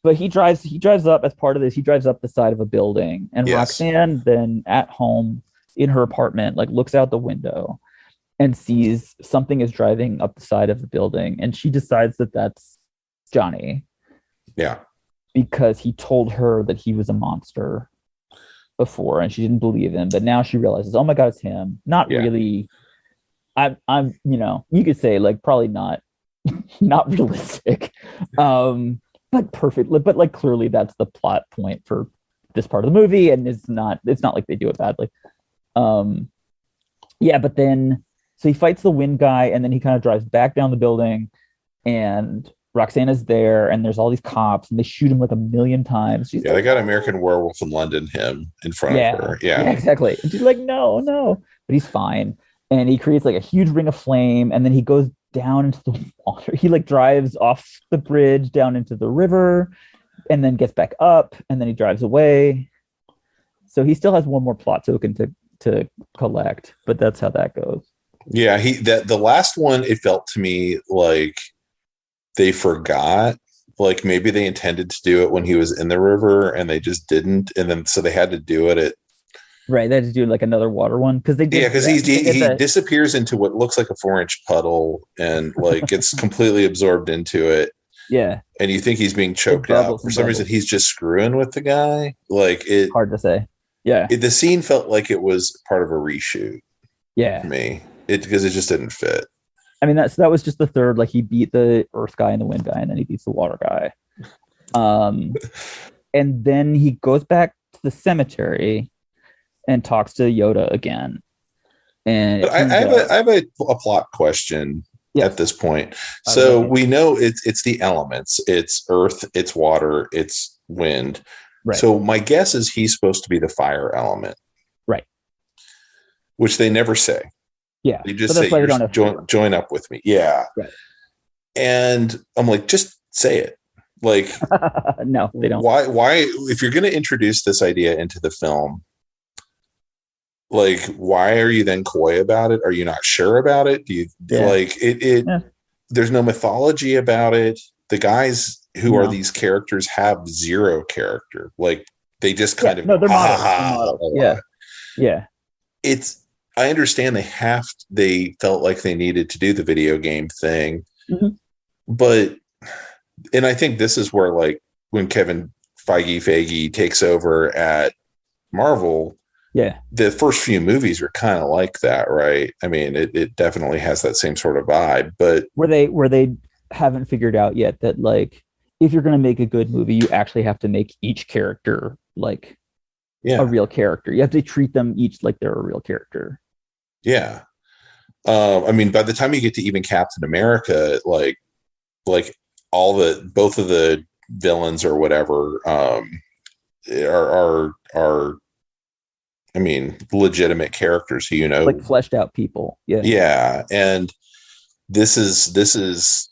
But he drives up as part of this. He drives up the side of a building, and Roxanne then at home in her apartment, like looks out the window and sees something is driving up the side of the building, and she decides that that's Johnny. Yeah. Because he told her that he was a monster before and she didn't believe him, but now she realizes, oh my god, it's him. Not really. I'm you know, you could say like probably not realistic, but perfect, but like clearly that's the plot point for this part of the movie, and it's not like they do it badly. But then so he fights the wind guy, and then he kind of drives back down the building, and Roxanne is there, and there's all these cops, and they shoot him like a million times. She's they got American Werewolf in London him in front of her. Yeah, exactly. And she's like, no, but he's fine, and he creates like a huge ring of flame, and then he goes down into the water. He like drives off the bridge down into the river, and then gets back up, and then he drives away. So he still has one more plot token to collect, but that's how that goes. Yeah, the last one, it felt to me like they forgot, like maybe they intended to do it when he was in the river and they just didn't, and then so they had to do it they had to do like another water one because they did. Yeah, because he disappears into what looks like a 4-inch puddle and like gets completely absorbed into it. Yeah, and you think he's being choked out for some reason. He's just screwing with the guy. Like it, hard to say. Yeah, the scene felt like it was part of a reshoot. Yeah, to me, because it just didn't fit. I mean, that was just the third. Like he beat the earth guy and the wind guy, and then he beats the water guy. And then he goes back to the cemetery and talks to Yoda again. And I have a plot question at this point. So we know it's the elements. It's earth, it's water, it's wind. Right. So my guess is he's supposed to be the fire element. Right. Which they never say. Yeah. They just say, join up with me. Yeah. Right. And I'm like, just say it. Like, no, they don't. Why, if you're going to introduce this idea into the film, like, why are you then coy about it? Are you not sure about it? Do you like it? There's no mythology about it. The guys who are these characters have zero character. Like, they just kind of, they're models. Yeah. I understand they felt like they needed to do the video game thing, but, and I think this is where, like, when Kevin Feige takes over at Marvel, the first few movies were kind of like that, right? I mean, it definitely has that same sort of vibe, but where they haven't figured out yet that, like, if you're going to make a good movie, you actually have to make each character like a real character. You have to treat them each like they're a real character. Yeah. I mean, by the time you get to even Captain America, like both of the villains or whatever are I mean, legitimate characters who, like fleshed out people. Yeah. And this is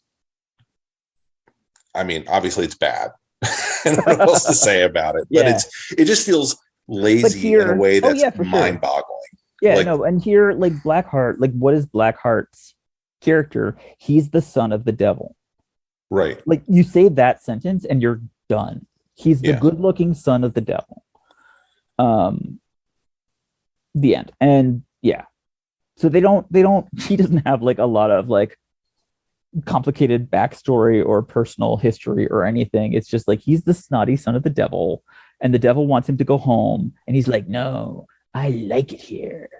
I mean, obviously it's bad. I don't know what else to say about it. Yeah. But it just feels lazy in a way that's mind-boggling. Yeah, like, no, and here, like Blackheart, like what is Blackheart's character? He's the son of the devil. Right. Like you say that sentence and you're done. He's the good-looking son of the devil. The end. And yeah. So he doesn't have like a lot of like complicated backstory or personal history or anything. It's just like he's the snotty son of the devil, and the devil wants him to go home, and he's like, no, I like it here.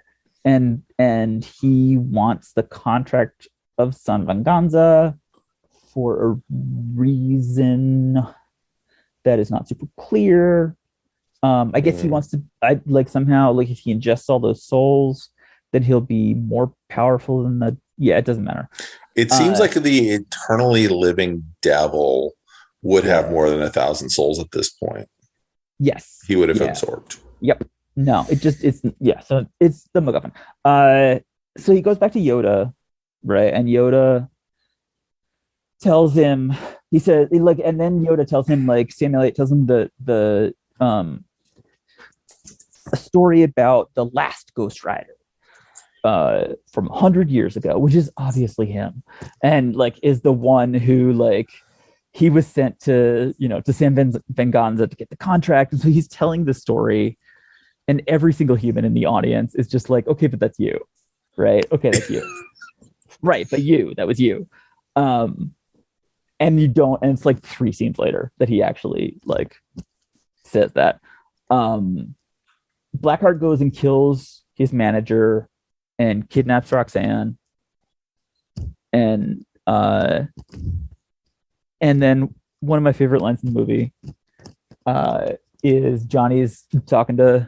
And he wants the contract of San Venganza for a reason that is not super clear. I guess he wants to, somehow, like, if he ingests all those souls, then he'll be more powerful than it doesn't matter. It seems like the eternally living devil would have more than 1,000 souls at this point. Yes. He would have absorbed. Yep. No, so it's the MacGuffin. So he goes back to Yoda, right? And Yoda tells him, he said, like, and then Yoda tells him, like, Sam Elliott tells him a story about the last Ghost Rider from 100 years ago, which is obviously him, and like is the one who, like, he was sent to San Venganza to get the contract. And so he's telling the story, and every single human in the audience is just like, okay, but that's you, right? Okay, that's you. Right, but that was you. And it's like 3 scenes later that he actually, like, says that. Blackheart goes and kills his manager and kidnaps Roxanne. And then one of my favorite lines in the movie is Johnny's talking to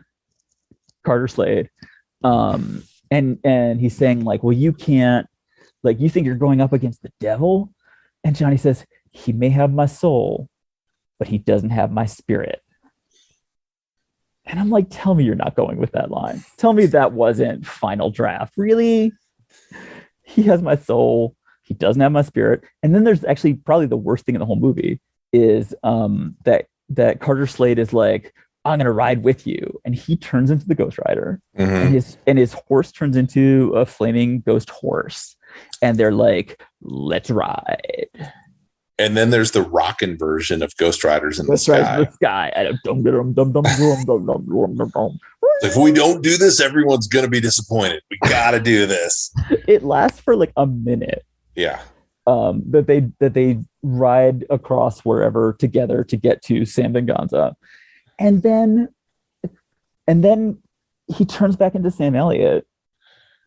Carter Slade. And he's saying, like, well, you can't, like, you think you're going up against the devil? And Johnny says, he may have my soul, but he doesn't have my spirit. And I'm like, tell me you're not going with that line. Tell me that wasn't final draft. Really? He has my soul. He doesn't have my spirit. And then there's actually probably the worst thing in the whole movie is that Carter Slade is like, I'm going to ride with you. And he turns into the Ghost Rider. Mm-hmm. And his horse turns into a flaming ghost horse. And they're like, let's ride. And then there's the rockin' version of Ghost Riders in the Sky. If we don't do this, everyone's going to be disappointed. We got to do this. It lasts for like a minute. Yeah. That they ride across wherever together to get to San Venganza. And then he turns back into Sam Elliott.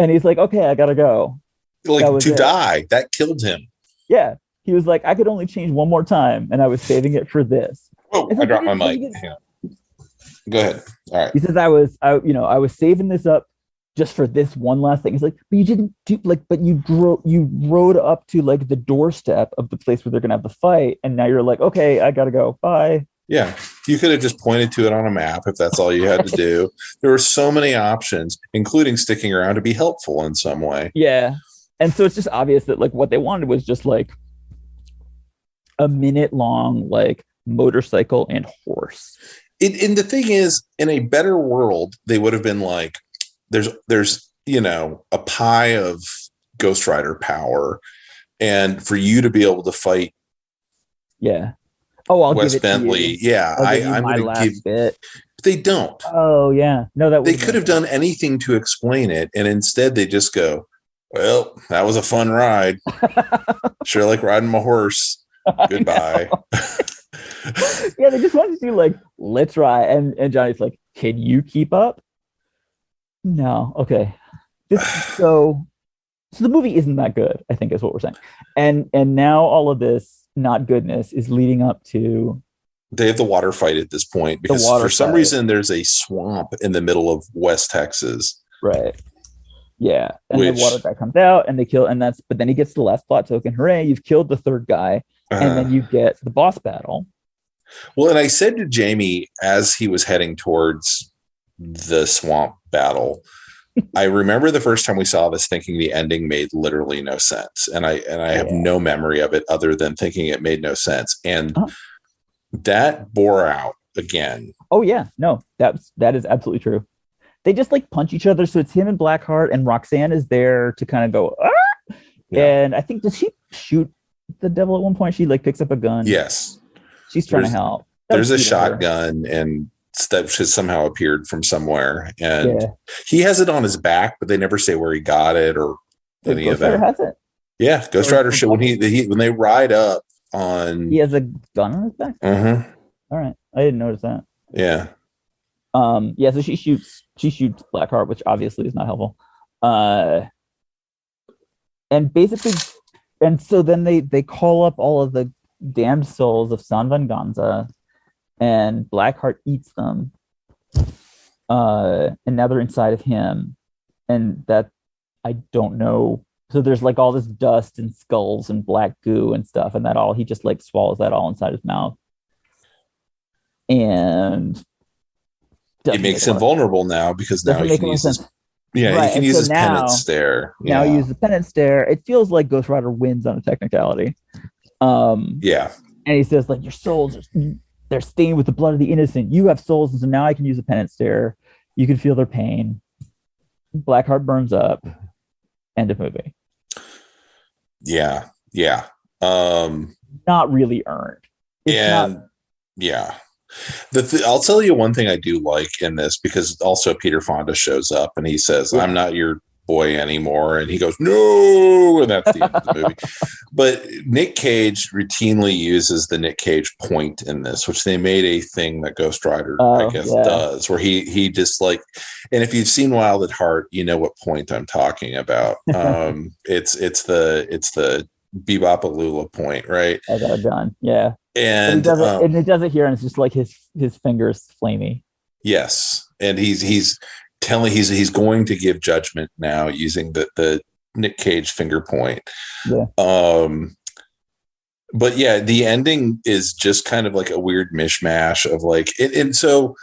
And he's like, okay, I got to go. Like, to die. That killed him. Yeah. He was like, I could only change one more time, and I was saving it for this. Oh, I dropped my mic. Go ahead. All right. He says, I was saving this up just for this one last thing. He's like, but you didn't do, like, but you rode up to, like, the doorstep of the place where they're gonna have the fight, and now you're like, okay, I gotta go. Bye. Yeah, you could have just pointed to it on a map if that's all you had to do. There were so many options, including sticking around to be helpful in some way. Yeah, and so it's just obvious that, like, what they wanted was just like a minute long, like, motorcycle and horse. And the thing is, in a better world, they would have been like, there's a pie of Ghost Rider power, and for you to be able to fight, I'll Wes give it Bentley, to you. I'm going to give bit. But they don't. Oh yeah, no, they could have done anything to explain it, and instead they just go, well, that was a fun ride. Sure, like riding my horse. Goodbye. Yeah, they just wanted to do, like, let's ride, and Johnny's like, can you keep up? No. Okay. So the movie isn't that good, I think, is what we're saying. And now all of this not goodness is leading up to, they have the water fight at this point, because for some reason there's a swamp in the middle of West Texas. Right. Yeah. And the water guy comes out and they kill, but then he gets the last plot token. Hooray, you've killed the third guy. And then you get the boss battle. Well, and I said to Jamie as he was heading towards the swamp battle, I remember the first time we saw this thinking the ending made literally no sense. And I have no memory of it other than thinking it made no sense. And that bore out again. Oh yeah, no, that is absolutely true. They just like punch each other. So it's him and Blackheart, and Roxanne is there to kind of go, ah! Yeah. And I think, does she shoot the devil at one point? She like picks up a gun. Yes. She's trying to help. There's a shotgun, and that has somehow appeared from somewhere. And he has it on his back, but they never say where he got it or any of that. Has it. Yeah. Ghost Rider should, when they ride up on. He has a gun on his back? Mm-hmm. All right. I didn't notice that. Yeah. Yeah, so she shoots Blackheart, which obviously is not helpful. And basically, and so then they call up all of the damned souls of San Venganza, and Blackheart eats them. And now they're inside of him. And that, I don't know. So there's like all this dust and skulls and black goo and stuff, and that all, he just like swallows that all inside his mouth. And it makes him vulnerable now, because now he can use his, he can use his penance stare. Now he uses the penance stare. It feels like Ghost Rider wins on a technicality. And he says, like, your souls, they're stained with the blood of the innocent. You have souls, and so now I can use a penance stare. You can feel their pain. Blackheart burns up. End of movie. Yeah. Not really earned. I'll tell you one thing I do like in this, because also Peter Fonda shows up and he says, I'm not your boy anymore. And he goes, no. And that's the end of the movie. But Nic Cage routinely uses the Nic Cage point in this, which they made a thing that Ghost Rider, does, where he just like, and if you've seen Wild at Heart, you know what point I'm talking about. It's the Bebop-A-Lula point, right? I got it done. Yeah. And he does it here, and it's just like his fingers flamey. Yes, and he's telling he's going to give judgment now using the Nic Cage finger point. Yeah. But yeah, the ending is just kind of like a weird mishmash of like, and so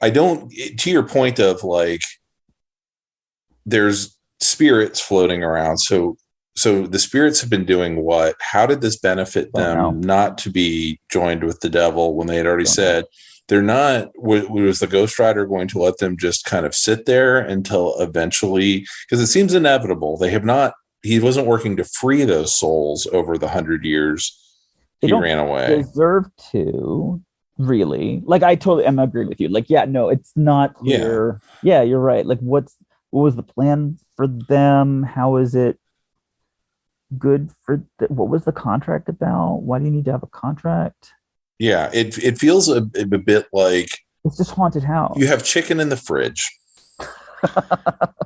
I don't. To your point of like, there's spirits floating around, so the spirits have been doing what? How did this benefit them not to be joined with the devil when they had already said they're not? Was the Ghost Rider going to let them just kind of sit there until eventually? Because it seems inevitable. They have not. He wasn't working to free those souls over the 100 years he ran away. Deserve to, really. Like, I totally am agreeing with you. Like, yeah, no, it's not clear. Yeah, you're right. Like, what was the plan for them? How is it good for what was the contract about? Why do you need to have a contract? Yeah, it feels a bit like it's just haunted house. You have chicken in the fridge,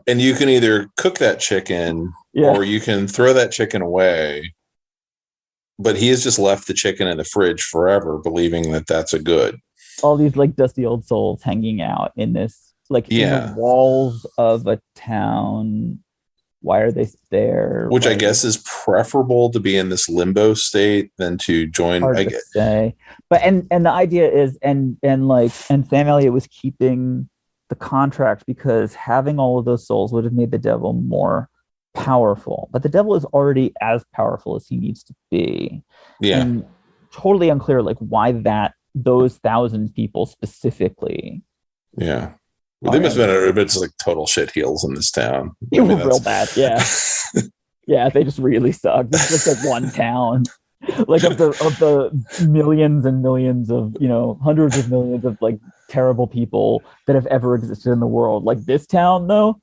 and you can either cook that chicken or you can throw that chicken away. But he has just left the chicken in the fridge forever, believing that that's a good. All these like dusty old souls hanging out in this, like in the walls of a town. Why are they there? Which I guess is preferable to be in this limbo state than to join. Hard to say. But and the idea is and Sam Elliott was keeping the contract because having all of those souls would have made the devil more powerful. But the devil is already as powerful as he needs to be. Yeah. And totally unclear like why those 1,000 people specifically. Yeah. Well, they must have been a bit like total shit heels in this town. They were real bad, yeah. Yeah, they just really sucked. It's just like one town. Like of the millions and millions of, hundreds of millions of like terrible people that have ever existed in the world. Like this town, though,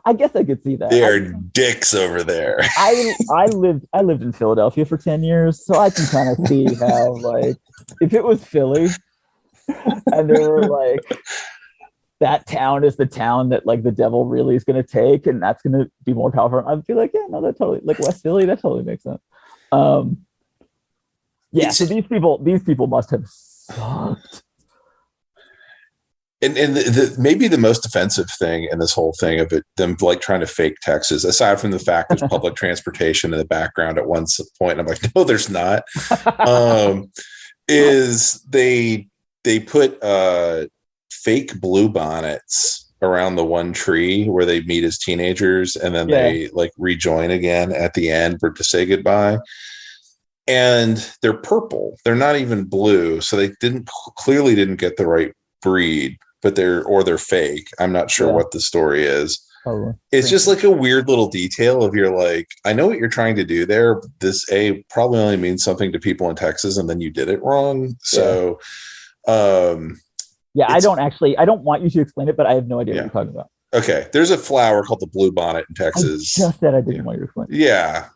I guess I could see that. They are dicks over there. I lived in Philadelphia for 10 years, so I can kind of see how like if it was Philly and they were like that town is the town that like the devil really is going to take, and that's going to be more powerful. I'd be like, yeah, no, that totally like West Philly, that totally makes sense. So these people must have sucked. And maybe the most offensive thing in this whole thing of it, them like trying to fake Texas, aside from the fact there's public transportation in the background at one point, and I'm like, no, there's not. Is they put fake blue bonnets around the one tree where they meet as teenagers, and then they like rejoin again at the end to say goodbye. and they're purple. They're not even blue, so they clearly didn't get the right breed, but they're fake. I'm not sure what the story is. Oh, it's just like a weird little detail of you're like, I know what you're trying to do there. But this probably only means something to people in Texas, and then you did it wrong. So, I don't want you to explain it, but I have no idea what you're talking about. Okay, there's a flower called the bluebonnet in Texas. I just said I didn't want you to explain. Yeah,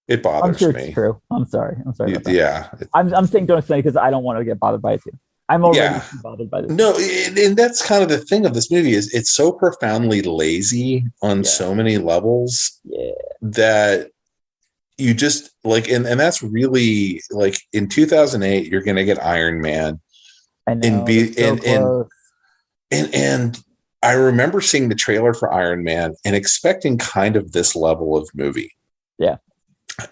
it bothers me. It's true. I'm sorry about that. Yeah, I'm saying don't explain it because I don't want to get bothered by it too. I'm already bothered by this. No, and that's kind of the thing of this movie is it's so profoundly lazy on so many levels that you just like, and that's really like in 2008, you're going to get Iron Man. I know, and I remember seeing the trailer for Iron Man and expecting kind of this level of movie. Yeah.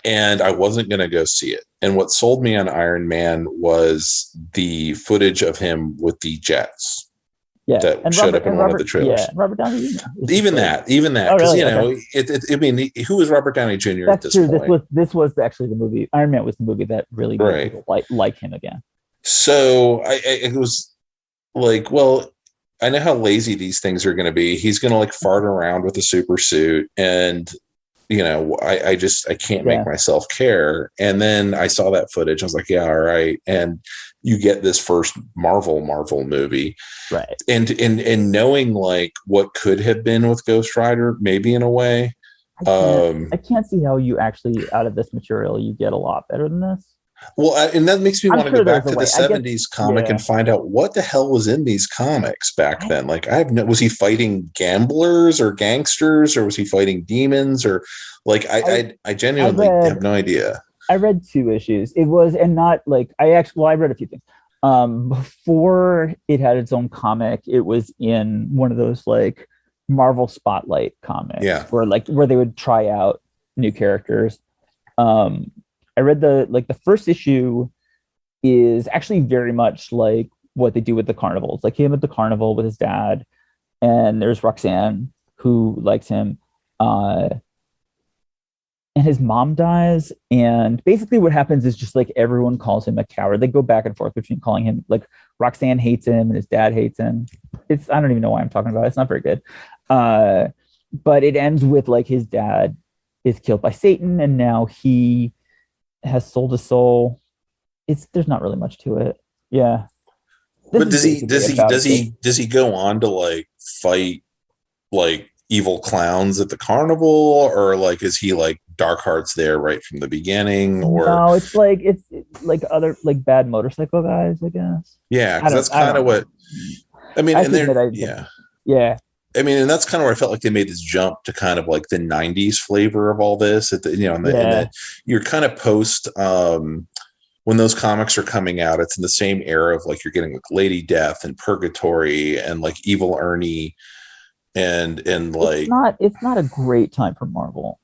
And I wasn't going to go see it. And what sold me on Iron Man was the footage of him with the jets. Yeah, that showed up in one of the trailers. Yeah, Robert Downey Jr. Even that, because I mean, who was Robert Downey Jr. at this point? This was actually the movie. Iron Man was the movie that really made people like him again. So it was like, well, I know how lazy these things are going to be. He's going to like fart around with a super suit and. I can't make myself care. And then I saw that footage. I was like, yeah, all right. And you get this first Marvel movie. Right. And knowing like what could have been with Ghost Rider, maybe in a way. I can't see how you actually, out of this material, you get a lot better than this. Well, and that makes me want to go back to the 70s comic and find out what the hell was in these comics back then. Like, was he fighting gamblers or gangsters, or was he fighting demons, or like, I genuinely have no idea. I read 2 issues. It was, and not like, I read a few things. Before it had its own comic, it was in one of those like Marvel Spotlight comics, where they would try out new characters. I read the first issue is actually very much like what they do with the carnivals, like him at the carnival with his dad, and there's Roxanne who likes him, and his mom dies, and basically what happens is just like everyone calls him a coward. They go back and forth between calling him, like Roxanne hates him and his dad hates him. I don't even know why I'm talking about it. It's not very good. But it ends with like his dad is killed by Satan, and now he has soul to soul. There's not really much to it. Yeah. But does he go on to like fight like evil clowns at the carnival, or like is he like Darkheart's there right from the beginning? Or no, it's like other like bad motorcycle guys, I guess. Yeah, because that's kind of what I mean. Yeah. I mean, and that's kind of where I felt like they made this jump to kind of like the 90s flavor of all this. You're kind of post when those comics are coming out, it's in the same era of like you're getting like Lady Death and Purgatory and like Evil Ernie and like it's not a great time for Marvel.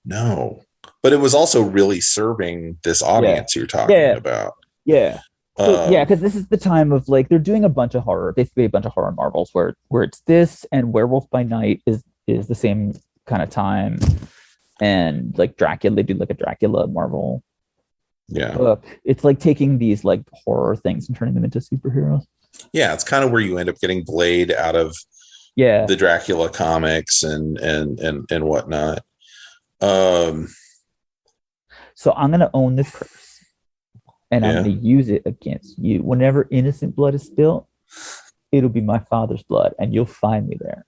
No, but it was also really serving this audience you're talking about. Yeah. So, because this is the time of like they're doing basically a bunch of horror Marvels where it's this, and Werewolf by Night is the same kind of time, and like Dracula, they do like a Dracula Marvel book. It's like taking these like horror things and turning them into superheroes. Yeah, it's kind of where you end up getting Blade out of the Dracula comics and whatnot. So I'm gonna own this curse. And I'm going to use it against you. Whenever innocent blood is spilled, it'll be my father's blood, and you'll find me there.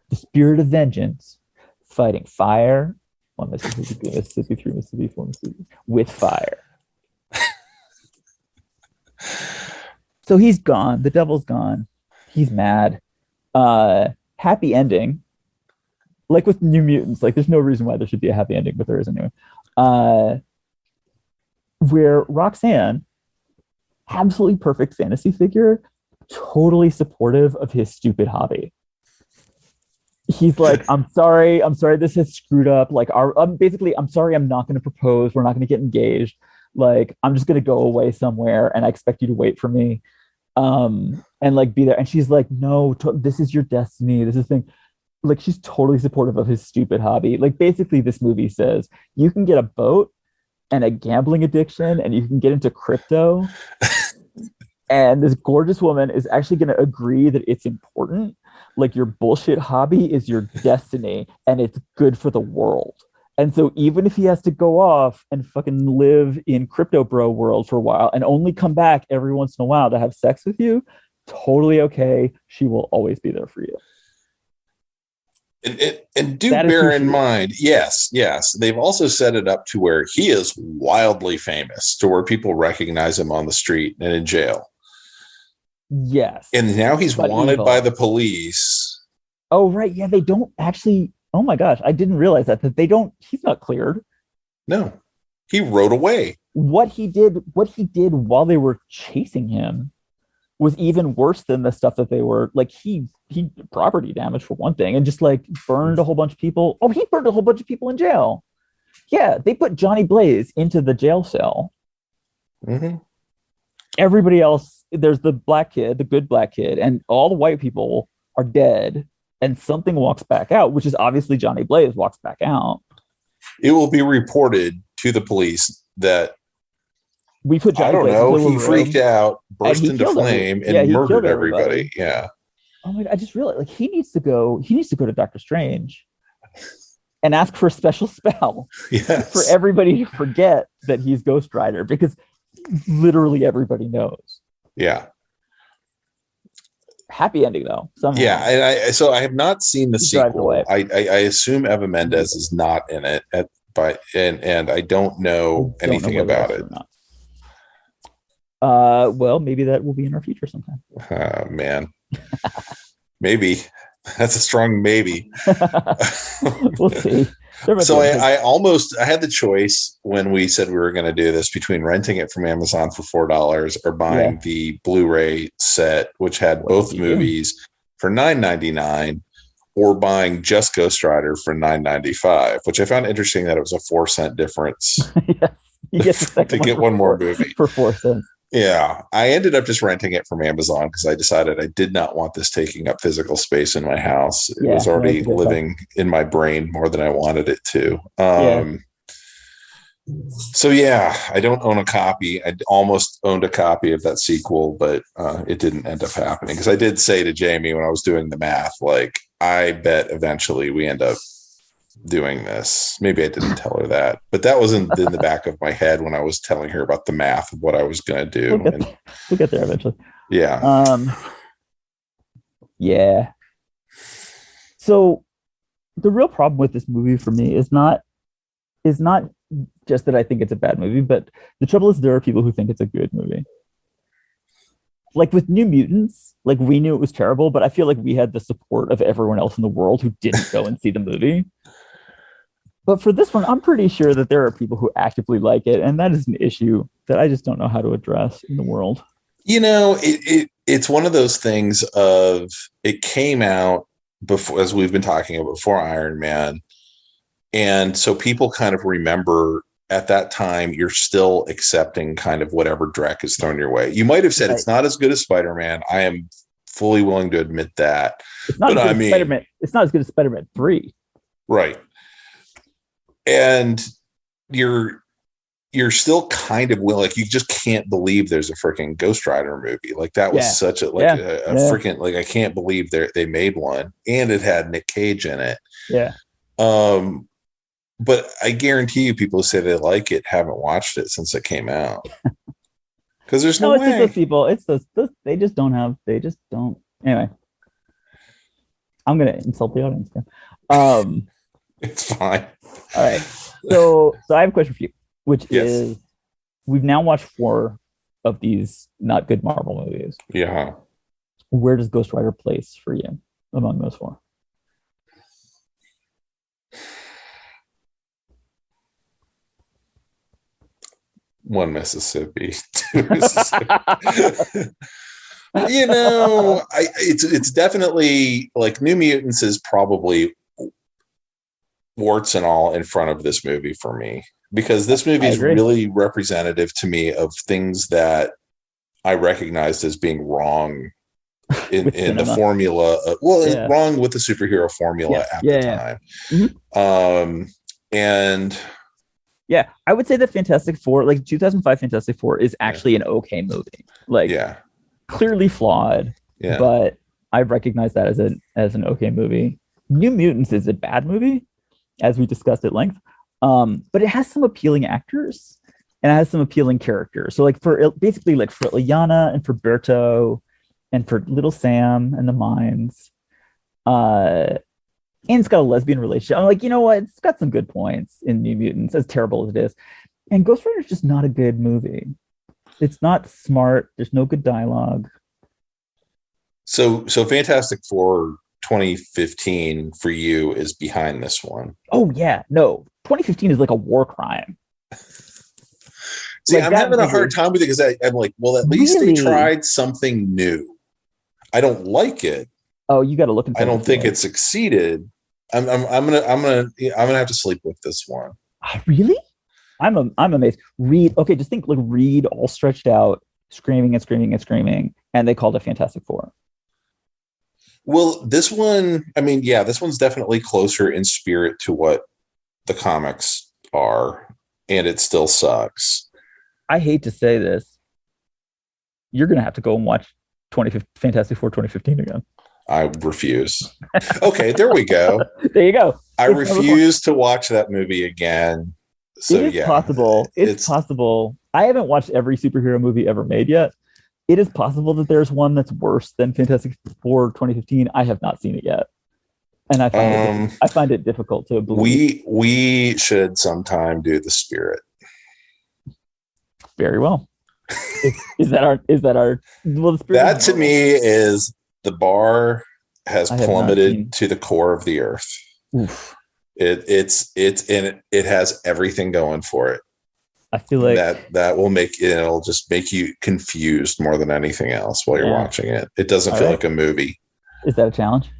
The spirit of vengeance, fighting fire, Mississippi 3, Mississippi 4, Mississippi, with fire. So he's gone. The devil's gone. He's mad. Happy ending. Like with New Mutants, like there's no reason why there should be a happy ending, but there is anyway. Where Roxanne, absolutely perfect fantasy figure, totally supportive of his stupid hobby. He's like, I'm sorry this has screwed up. Like, I'm sorry I'm not going to propose. We're not going to get engaged. Like, I'm just going to go away somewhere, and I expect you to wait for me. And like be there. And she's like, no, this is your destiny. This is the thing. Like, she's totally supportive of his stupid hobby. Like, basically this movie says you can get a boat and a gambling addiction, and you can get into crypto. And this gorgeous woman is actually going to agree that it's important. Like, your bullshit hobby is your destiny, and it's good for the world. And so even if he has to go off and fucking live in crypto bro world for a while and only come back every once in a while to have sex with you, totally okay. She will always be there for you. And do bear in mind, yes, they've also set it up to where he is wildly famous, to where people recognize him on the street and in jail. Yes. And now he's wanted by the police. Oh, right. Yeah, they don't actually. Oh my gosh, I didn't realize that they don't. He's not cleared. No, he rode away. What he did while they were chasing him was even worse than the stuff that they were like. He property damage for one thing, and just like burned a whole bunch of people. Oh, he burned a whole bunch of people in jail. Yeah, they put Johnny Blaze into the jail cell. Mm-hmm. Everybody else, there's the black kid, the good black kid, and all the white people are dead. And something walks back out, which is obviously Johnny Blaze walks back out. It will be reported to the police that we put Johnny Blaze into he room, freaked out, burst into flame, and murdered everybody. Yeah. Oh my God, I just realized, like, he needs to go to Doctor Strange and ask for a special spell for everybody to forget that he's Ghost Rider, because literally everybody knows. Yeah. Happy ending though. Somehow. Yeah, and I have not seen the sequel. I assume Eva Mendes is not in it, and I don't know anything about it. Well, maybe that will be in our future sometime. Man, maybe that's a strong maybe. We'll see. So I had the choice when we said we were going to do this between renting it from Amazon for $4 or buying the Blu-ray set, which had both movies for $9.99, or buying just Ghost Rider for $9.95, which I found interesting that it was a 4-cent difference. Yes, you get to get one more movie for 4 cents. Yeah, I ended up just renting it from Amazon because I decided I did not want this taking up physical space in my house. It was already living in my brain more than I wanted it to. So yeah, I don't own a copy. I almost owned a copy of that sequel, but it didn't end up happening, because I did say to Jamie when I was doing the math, like, I bet eventually we end up doing this. Maybe I didn't tell her that, but that was in the back of my head when I was telling her about the math of what I was going to do. We'll get there eventually. Yeah. Yeah. So the real problem with this movie for me is not just that I think it's a bad movie, but the trouble is there are people who think it's a good movie. Like with New Mutants, like, we knew it was terrible, but I feel like we had the support of everyone else in the world who didn't go and see the movie. But for this one, I'm pretty sure that there are people who actively like it, and that is an issue that I just don't know how to address in the world. You know, it's one of those things of, it came out before, as we've been talking about, before Iron Man, and so people kind of remember at that time you're still accepting kind of whatever dreck is thrown your way. You might have said it's not as good as Spider-Man. I am fully willing to admit that. It's not it's not as good as Spider-Man 3. Right. And you're still kind of willing, like, you just can't believe there's a freaking Ghost Rider movie. Like, that was such a freaking, like, I can't believe they made one, and it had Nic Cage in it. Yeah. But I guarantee you, people who say they like it haven't watched it since it came out. Because there's no way. It's those people. It's those they just don't. Anyway, I'm gonna insult the audience again. It's fine. All right. So I have a question for you, which is, we've now watched 4 of these not good Marvel movies. Yeah. Where does Ghost Rider place for you among those 4? One Mississippi, 2 Mississippi. You know, it's definitely, like, New Mutants is probably warts and all in front of this movie for me, because this movie is really representative to me of things that I recognized as being wrong in the formula. Wrong with the superhero formula at the time. Mm-hmm. And Yeah, I would say that Fantastic Four, like 2005 Fantastic Four, is actually an okay movie. Like, clearly flawed, but I recognize that as an okay movie. New Mutants is a bad movie, as we discussed at length, but it has some appealing actors and it has some appealing characters. So, like for Ilyana and for Berto and for Little Sam and the Mines, and it's got a lesbian relationship. I'm like, you know what? It's got some good points in New Mutants, as terrible as it is. And Ghost Rider is just not a good movie. It's not smart. There's no good dialogue. So Fantastic Four 2015 for you is behind this one. Oh yeah, no. 2015 is like a war crime. See, like, I'm having a hard time with it because I'm like, well, at least they tried something new. I don't like it. Oh, you got to look into it. I don't think it succeeded. I'm gonna have to sleep with this one. Really? I'm amazed. Reed, okay, just think like Reed all stretched out, screaming and screaming and screaming, and they called it Fantastic Four. Well, this one, I mean, yeah, this one's definitely closer in spirit to what the comics are, and it still sucks. I hate to say this. You're gonna have to go and watch Fantastic Four 2015 again. I refuse. Okay, there we go. There you go. I refuse to watch that movie again. So it is possible. It's possible. I haven't watched every superhero movie ever made yet. It is possible that there's one that's worse than Fantastic Four 2015. I have not seen it yet, and I find it difficult to believe. We should sometime do The Spirit. Very well. Is that our? Well, The Spirit. That to me is. The bar has plummeted to the core of the earth. Oof. It has everything going for it. I feel like that will it'll just make you confused more than anything else while you're watching it. It doesn't feel like a movie. Is that a challenge?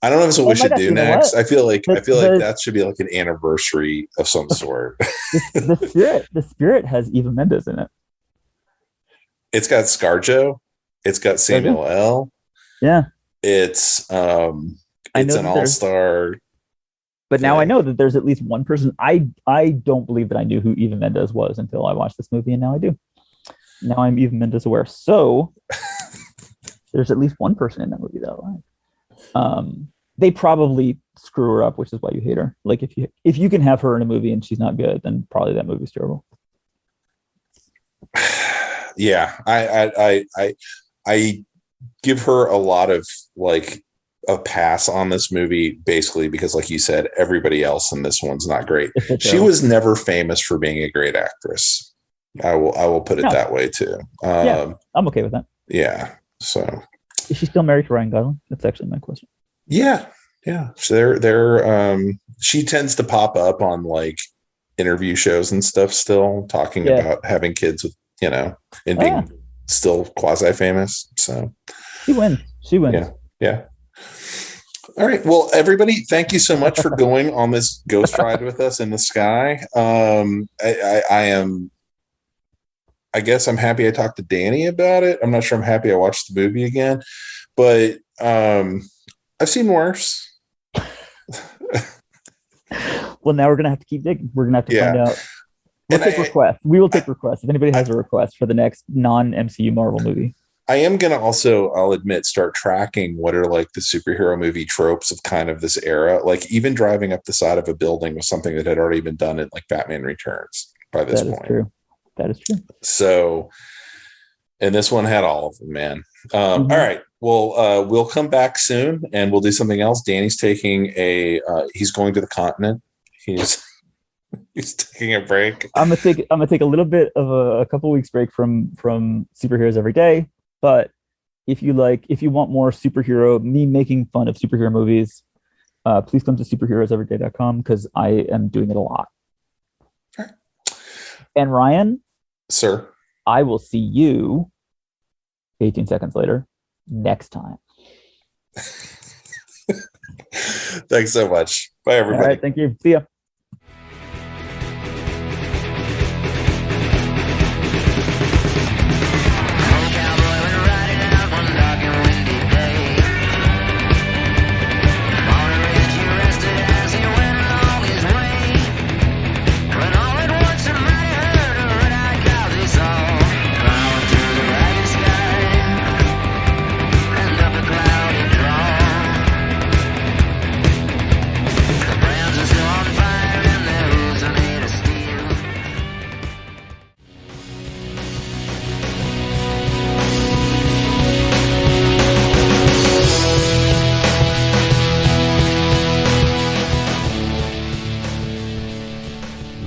I don't know if it's what we should do next. I feel like that should be like an anniversary of some sort. The Spirit has Eva Mendes in it. It's got ScarJo. It's got Samuel L. Yeah, it's an all-star. But now I know that there's at least one person. I don't believe that I knew who Eva Mendes was until I watched this movie, and now I do. Now I'm Eva Mendes aware. So there's at least one person in that movie that I like. They probably screw her up, which is why you hate her. Like if you can have her in a movie and she's not good, then probably that movie's terrible. Yeah, I give her a lot of like a pass on this movie, basically because, like you said, everybody else in this one's not great. She was never famous for being a great actress. I will put it that way too. Yeah, I'm okay with that. Yeah. So, is she still married to Ryan Gosling? That's actually my question. Yeah. So they're she tends to pop up on like interview shows and stuff, still talking about having kids with and being still quasi famous. So she wins. Yeah. All right. Well, everybody, thank you so much for going on this ghost ride with us in the sky. I guess I'm happy I talked to Danny about it. I'm not sure I'm happy I watched the movie again, but I've seen worse. Well, now we're going to have to keep digging. We're going to have to find out. We'll take requests. We will take requests. If anybody has a request for the next non-MCU Marvel movie. I am going to also, I'll admit, start tracking what are like the superhero movie tropes of kind of this era. Like even driving up the side of a building was something that had already been done in like Batman Returns by this point. That is true. So, and this one had all of them, man. All right. Well, we'll come back soon and we'll do something else. Danny's taking he's going to the continent. He's taking a break. I'm gonna take a little bit of a couple weeks break from superheroes every day. But if you want more me making fun of superhero movies, please come to superheroeseveryday.com because I am doing it a lot. Sure. And Ryan, sir, I will see you 18 seconds later next time. Thanks so much. Bye, everybody. All right, thank you. See ya. When all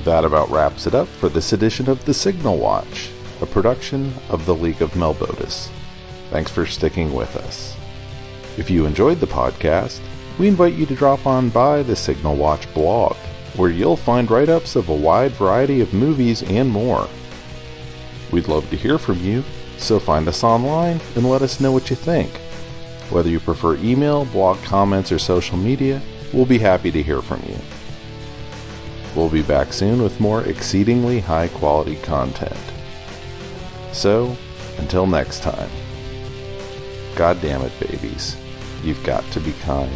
That about wraps it up for this edition of The Signal Watch, a production of the League of Melbotus. Thanks for sticking with us. If you enjoyed the podcast, we invite you to drop on by the Signal Watch blog, where you'll find write-ups of a wide variety of movies and more. We'd love to hear from you, so find us online and let us know what you think. Whether you prefer email, blog comments, or social media, we'll be happy to hear from you. We'll be back soon with more exceedingly high-quality content. So, until next time, God damn it, babies, you've got to be kind.